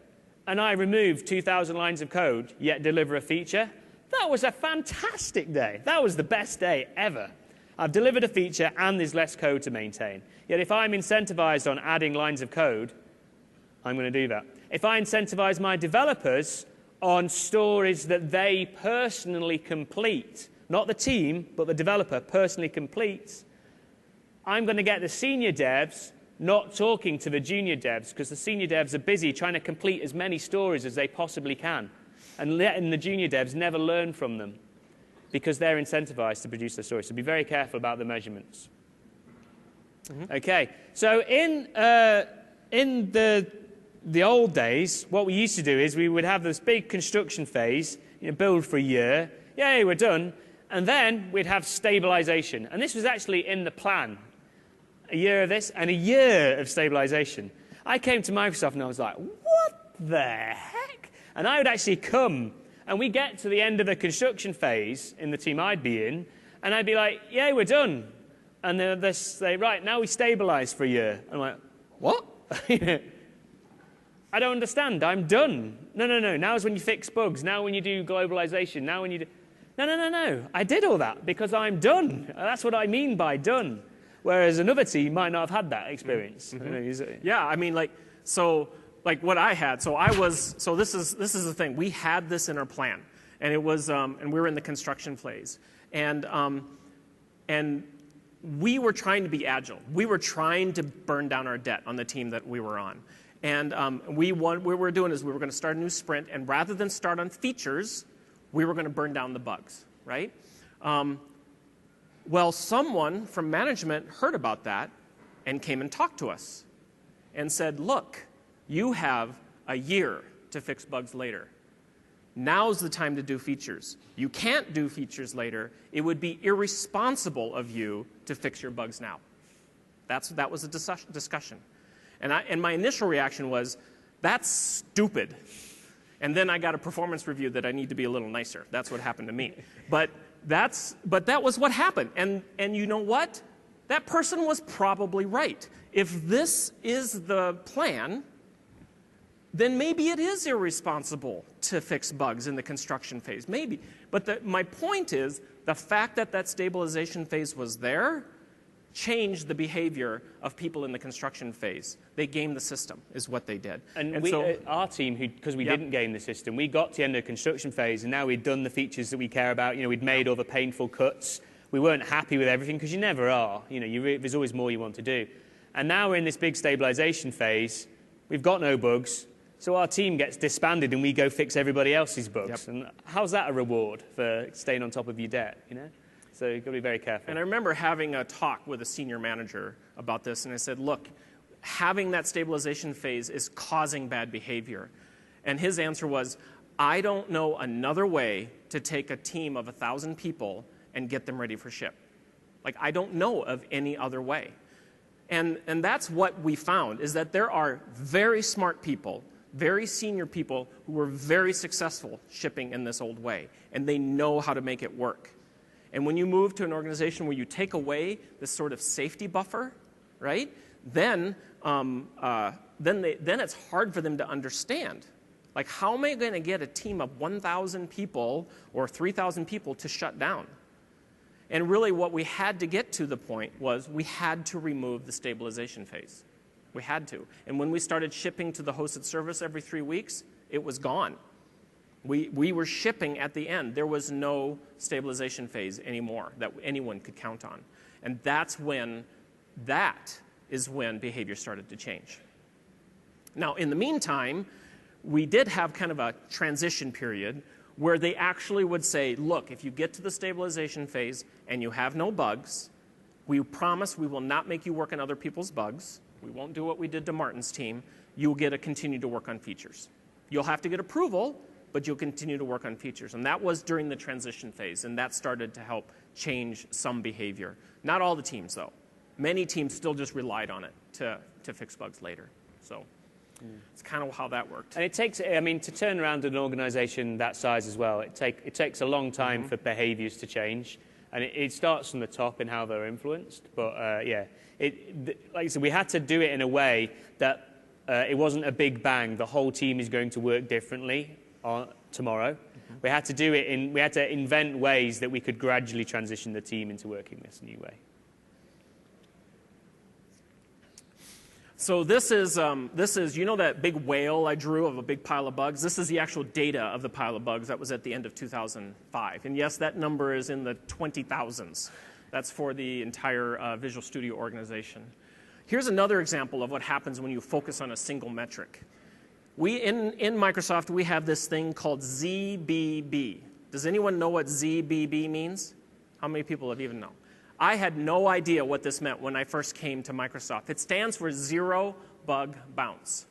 and I remove 2,000 lines of code, yet deliver a feature, that was a fantastic day. That was the best day ever. I've delivered a feature and there's less code to maintain. Yet if I'm incentivized on adding lines of code, I'm going to do that. If I incentivize my developers on stories that they personally complete, not the team, but the developer personally completes, I'm going to get the senior devs not talking to the junior devs, because the senior devs are busy trying to complete as many stories as they possibly can. And letting the junior devs never learn from them because they're incentivized to produce their stories. So be very careful about the measurements. Okay, so in the old days, what we used to do is we would have this big construction phase, build for a year, yay, we're done, and then we'd have stabilization. And this was actually in the plan. A year of this and a year of stabilization. I came to Microsoft and I was like, what the heck? And I would actually come, and we get to the end of the construction phase in the team I'd be in, and I'd be like, yay, we're done. And then they say, right, now we stabilize for a year. I'm like, what? I don't understand. I'm done. No. Now is when you fix bugs. Now when you do globalization. Now when you do... No. I did all that because I'm done. That's what I mean by done. Whereas another team might not have had that experience. Yeah, I mean, like what I had. So this is the thing. We had this in our plan, and it was, and we were in the construction phase, and we were trying to be agile. We were trying to burn down our debt on the team that we were on. And what we were doing is we were going to start a new sprint, and rather than start on features, we were going to burn down the bugs, right? Well, someone from management heard about that and came and talked to us and said, look, you have a year to fix bugs later. Now's the time to do features. You can't do features later. It would be irresponsible of you to fix your bugs now. That was a discussion. And my initial reaction was, that's stupid. And then I got a performance review that I need to be a little nicer. That's what happened to me. But that was what happened. And you know what? That person was probably right. If this is the plan, then maybe it is irresponsible to fix bugs in the construction phase. Maybe. But my point is, the fact that that stabilization phase was there changed the behavior of people in the construction phase. They gamed the system, is what they did. And we, so, our team, because we didn't game the system, we got to the end of the construction phase, and now we'd done the features that we care about. We'd made all the painful cuts. We weren't happy with everything, because you never are. There's always more you want to do. And now we're in this big stabilization phase. We've got no bugs. So our team gets disbanded, and we go fix everybody else's bugs. Yep. And how's that a reward for staying on top of your debt, So you've got to be very careful. And I remember having a talk with a senior manager about this, and I said, look, having that stabilization phase is causing bad behavior. And his answer was, I don't know another way to take a team of 1,000 people and get them ready for ship. I don't know of any other way. And that's what we found, is that there are very smart people, very senior people who were very successful shipping in this old way, and they know how to make it work. And when you move to an organization where you take away this sort of safety buffer, right, then it's hard for them to understand. How am I going to get a team of 1,000 people or 3,000 people to shut down? And really what we had to get to the point was we had to remove the stabilization phase. We had to. And when we started shipping to the hosted service every 3 weeks, it was gone. We were shipping at the end. There was no stabilization phase anymore that anyone could count on. And that is when behavior started to change. Now, in the meantime, we did have kind of a transition period where they actually would say, look, if you get to the stabilization phase and you have no bugs, we promise we will not make you work on other people's bugs. We won't do what we did to Martin's team. You'll get to continue to work on features. You'll have to get approval, but you'll continue to work on features. And that was during the transition phase, and that started to help change some behavior. Not all the teams, though. Many teams still just relied on it to fix bugs later. So it's kind of how that worked. And it takes, to turn around an organization that size as well, it takes a long time for behaviors to change. And it starts from the top in how they're influenced. But, like I said, we had to do it in a way that it wasn't a big bang. The whole team is going to work differently tomorrow. We had to invent ways that we could gradually transition the team into working this new way. So this is that big whale I drew of a big pile of bugs? This is the actual data of the pile of bugs that was at the end of 2005. And yes, that number is in the 20,000s. That's for the entire Visual Studio organization. Here's another example of what happens when you focus on a single metric. In Microsoft, we have this thing called ZBB. Does anyone know what ZBB means? How many people have even known? I had no idea what this meant when I first came to Microsoft. It stands for Zero Bug Bounce.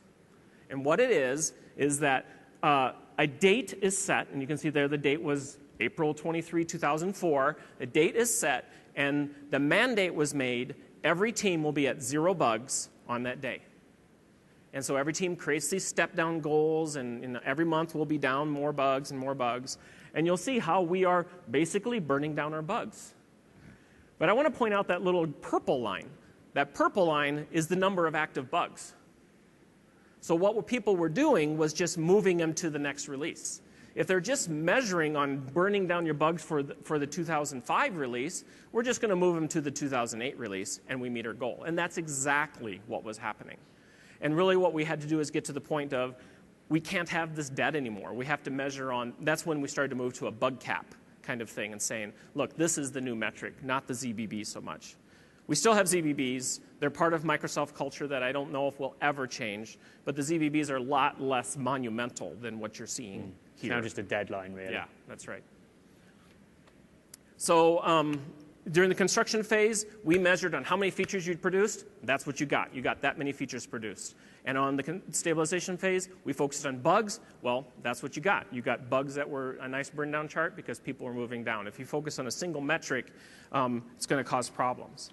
And what it is that a date is set, and you can see there the date was April 23, 2004. The date is set, and the mandate was made, every team will be at 0 bugs on that day. And so every team creates these step-down goals, and every month we'll be down more bugs and more bugs. And you'll see how we are basically burning down our bugs. But I want to point out that little purple line. That purple line is the number of active bugs. So what people were doing was just moving them to the next release. If they're just measuring on burning down your bugs for the 2005 release, we're just going to move them to the 2008 release, and we meet our goal. And that's exactly what was happening. And really what we had to do is get to the point of, we can't have this dead anymore. We have to measure on, that's when we started to move to a bug cap kind of thing and saying, look, this is the new metric, not the ZBB so much. We still have ZBBs. They're part of Microsoft culture that I don't know if will ever change, but the ZBBs are a lot less monumental than what you're seeing here. It's now just a deadline, really. Yeah, that's right. So during the construction phase, we measured on how many features you'd produced. That's what you got. You got that many features produced. And on the stabilization phase, we focused on bugs. Well, that's what you got. You got bugs that were a nice burn down chart because people were moving down. If you focus on a single metric, it's going to cause problems.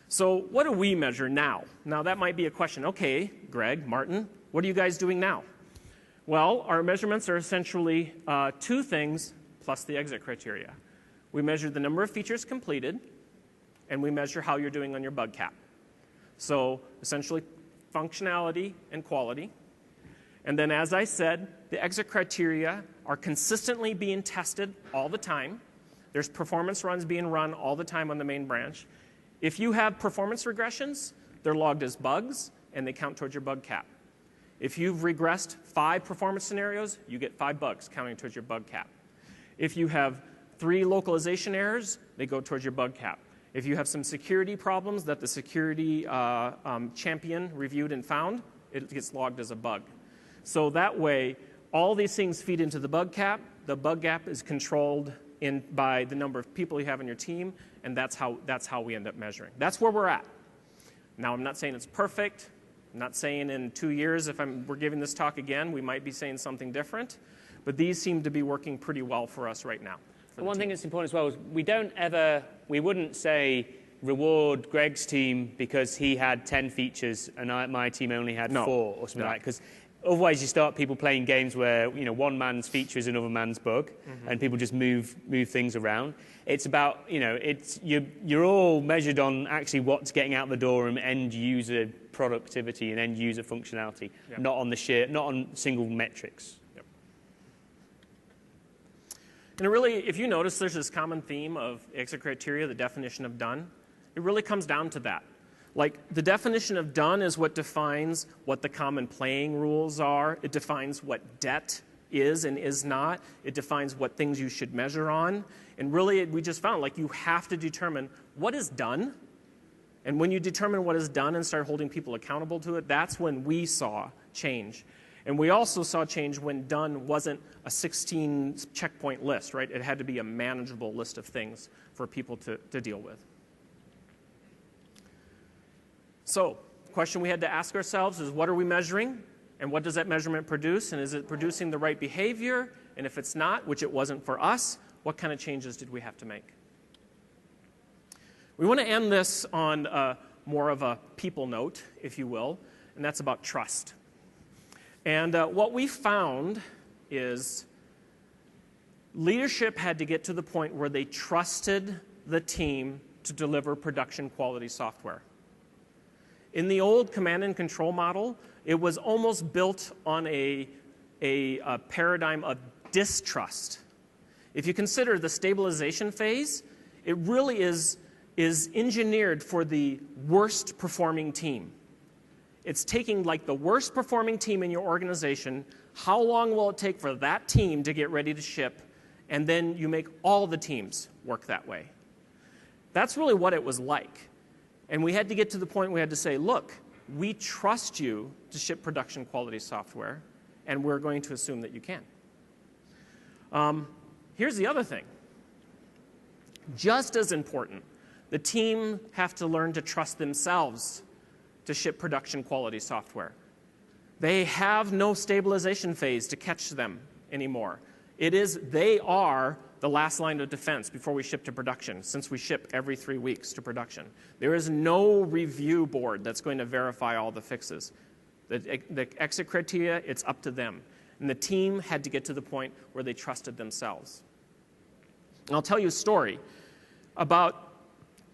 So what do we measure now? Now, that might be a question. Okay, Greg, Martin, what are you guys doing now? Well, our measurements are essentially 2 things plus the exit criteria. We measure the number of features completed, and we measure how you're doing on your bug cap. So essentially functionality and quality. And then, as I said, the exit criteria are consistently being tested all the time. There's performance runs being run all the time on the main branch. If you have performance regressions, they're logged as bugs, and they count towards your bug cap. If you've regressed 5 performance scenarios, you get 5 bugs counting towards your bug cap. If you have 3 localization errors, they go towards your bug cap. If you have some security problems that the security champion reviewed and found, it gets logged as a bug. So that way, all these things feed into the bug cap. The bug cap is controlled by the number of people you have on your team, and that's how we end up measuring. That's where we're at. Now, I'm not saying it's perfect. I'm not saying in 2 years, if we're giving this talk again, we might be saying something different. But these seem to be working pretty well for us right now. One thing that's important as well is we wouldn't say reward Greg's team because he had 10 features and my team only had 4 or something like that. Because otherwise you start people playing games where one man's feature is another man's bug, and people just move things around. It's about you're all measured on actually what's getting out the door and end user productivity and end user functionality, not on single metrics. And really, if you notice, there's this common theme of exit criteria, the definition of done. It really comes down to that. Like, the definition of done is what defines what the common playing rules are. It defines what debt is and is not. It defines what things you should measure on. And really, we just found, like, you have to determine what is done. And when you determine what is done and start holding people accountable to it, that's when we saw change. And we also saw change when done wasn't a 16 checkpoint list, right? It had to be a manageable list of things for people to deal with. So the question we had to ask ourselves is, what are we measuring? And what does that measurement produce? And is it producing the right behavior? And if it's not, which it wasn't for us, what kind of changes did we have to make? We want to end this on more of a people note, if you will, and that's about trust. And what we found is leadership had to get to the point where they trusted the team to deliver production quality software. In the old command and control model, it was almost built on a paradigm of distrust. If you consider the stabilization phase, it really is engineered for the worst performing team. It's taking like the worst performing team in your organization, how long will it take for that team to get ready to ship, and then you make all the teams work that way. That's really what it was like. And we had to get to the point we had to say, look, we trust you to ship production quality software, and we're going to assume that you can. Here's the other thing. Just as important, the team have to learn to trust themselves to ship production quality software. They have no stabilization phase to catch them anymore. They are the last line of defense before we ship to production, since we ship every 3 weeks to production. There is no review board that's going to verify all the fixes. The exit criteria, it's up to them. And the team had to get to the point where they trusted themselves. And I'll tell you a story. About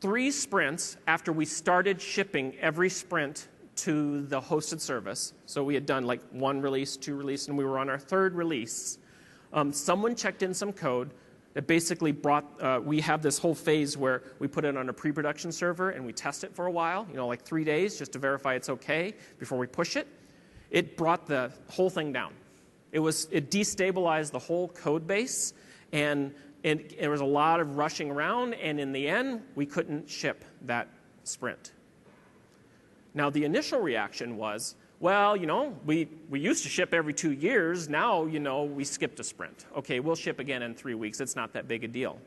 3 sprints after we started shipping every sprint to the hosted service, so we had done like 1 release, 2 release, and we were on our 3rd release, someone checked in some code that basically brought, we have this whole phase where we put it on a pre-production server and we test it for a while, like 3 days just to verify it's okay before we push it. It brought the whole thing down. It destabilized the whole code base, and there was a lot of rushing around, and in the end, we couldn't ship that sprint. Now, the initial reaction was, well, we used to ship every 2 years. Now, we skipped a sprint. Okay, we'll ship again in 3 weeks. It's not that big a deal.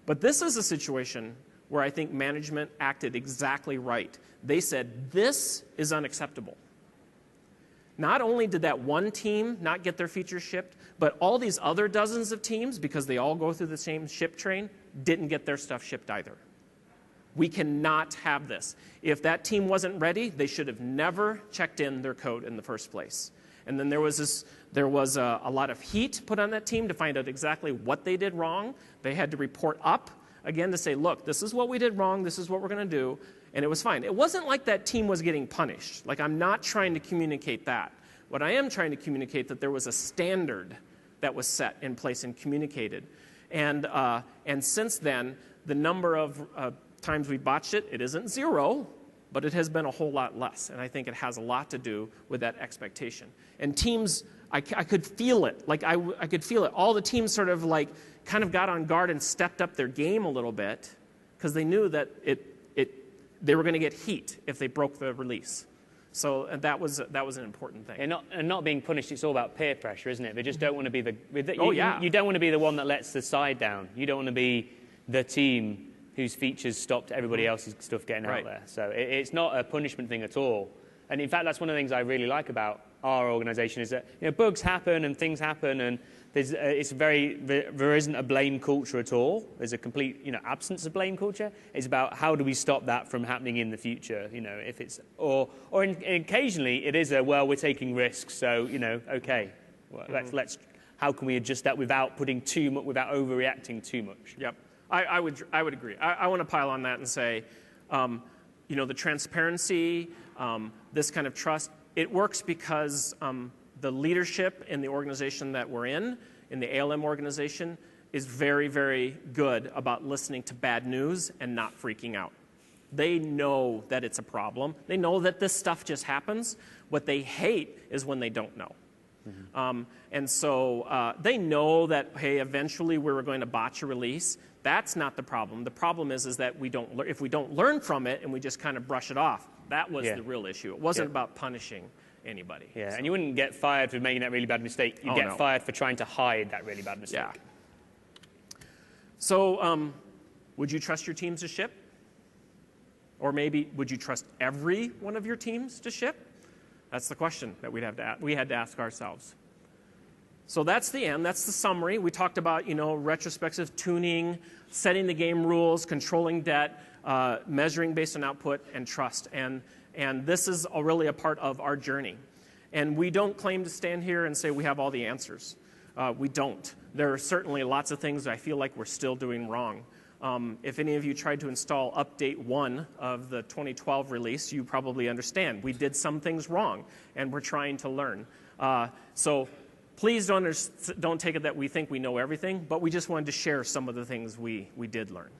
But this is a situation where I think management acted exactly right. They said, this is unacceptable. Not only did that one team not get their features shipped, but all these other dozens of teams, because they all go through the same ship train, didn't get their stuff shipped either. We cannot have this. If that team wasn't ready, they should have never checked in their code in the first place. And then there was a lot of heat put on that team to find out exactly what they did wrong. They had to report up again to say, look, this is what we did wrong, this is what we're going to do, and it was fine. It wasn't like that team was getting punished. Like, I'm not trying to communicate that. What I am trying to communicate that there was a standard that was set in place and communicated. And since then, the number of times we botched it isn't 0, but it has been a whole lot less. And I think it has a lot to do with that expectation. And teams, I could feel it. Like, I could feel it. All the teams sort of like kind of got on guard and stepped up their game a little bit because they knew that they were going to get heat if they broke the release. So that was an important thing. And not being punished, it's all about peer pressure, isn't it? They just don't want to be yeah. You don't want to be the one that lets the side down. You don't want to be the team whose features stopped everybody else's stuff getting out there. So it's not a punishment thing at all. And in fact, that's one of the things I really like about our organization is that bugs happen and things happen, and there isn't a blame culture at all. There's a complete absence of blame culture. It's about how do we stop that from happening in the future. If it's occasionally it is we're taking risks. So okay, well, let's how can we adjust that without putting too much, without overreacting too much? Yep. I would agree. I want to pile on that and say, the transparency, this kind of trust, it works because the leadership in the organization that we're in the ALM organization, is very, very good about listening to bad news and not freaking out. They know that it's a problem. They know that this stuff just happens. What they hate is when they don't know. Mm-hmm. And so they know that, hey, eventually we were going to botch a release. That's not the problem. The problem is that if we don't learn from it and we just kind of brush it off, that was the real issue. It wasn't about punishing anybody. Yeah, so. And you wouldn't get fired for making that really bad mistake. You'd get fired for trying to hide that really bad mistake. Yeah. So would you trust your teams to ship? Or maybe would you trust every one of your teams to ship? That's the question that we had to ask ourselves. So that's the end. That's the summary. We talked about, retrospective tuning, setting the game rules, controlling debt, measuring based on output, and trust. And this is really a part of our journey. And we don't claim to stand here and say we have all the answers. We don't. There are certainly lots of things I feel like we're still doing wrong. If any of you tried to install update 1 of the 2012 release, you probably understand. We did some things wrong, and we're trying to learn. So please don't take it that we think we know everything, but we just wanted to share some of the things we did learn.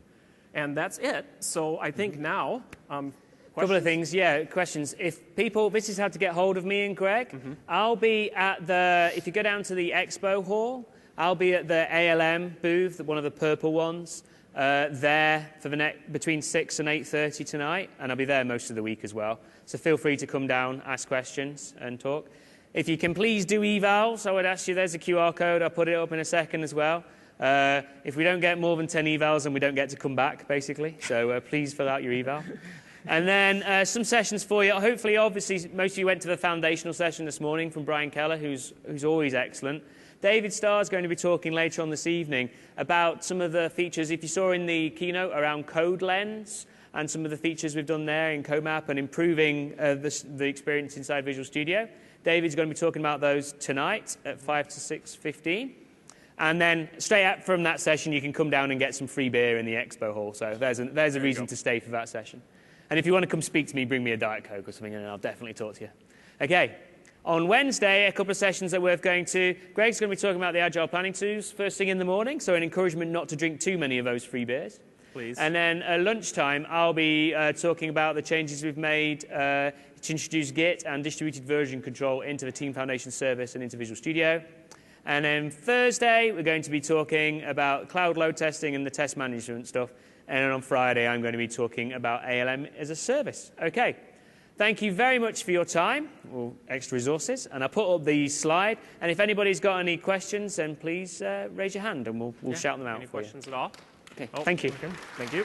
And that's it. So I think now, couple of things, questions. If people, this is how to get hold of me and Greg. Mm-hmm. I'll be at if you go down to the expo hall, I'll be at the ALM booth, one of the purple ones, there for between 6 and 8:30 tonight, and I'll be there most of the week as well. So feel free to come down, ask questions, and talk. If you can please do evals, I would ask you, there's a QR code. I'll put it up in a second as well. If we don't get more than 10 evals, then we don't get to come back, basically. So please fill out your eval. And then some sessions for you. Hopefully, obviously, most of you went to the foundational session this morning from Brian Keller, who's always excellent. David Starr is going to be talking later on this evening about some of the features, if you saw in the keynote, around Code Lens and some of the features we've done there in CodeMap and improving the experience inside Visual Studio. David's going to be talking about those tonight at 5 to 6:15. And then straight out from that session, you can come down and get some free beer in the expo hall. So there's a reason to stay for that session. And if you want to come speak to me, bring me a Diet Coke or something, and I'll definitely talk to you. Okay. On Wednesday, a couple of sessions that we're going to. Greg's going to be talking about the Agile planning tools first thing in the morning, so an encouragement not to drink too many of those free beers. Please. And then at lunchtime, I'll be talking about the changes we've made to introduce Git and distributed version control into the Team Foundation service and into Visual Studio. And then Thursday, we're going to be talking about cloud load testing and the test management stuff. And then on Friday, I'm going to be talking about ALM as a service. Okay. Thank you very much for your time, or extra resources. And I'll put up the slide. And if anybody's got any questions, then please raise your hand and we'll shout them out for you. Any questions at all? Okay. Thank you. Thank you.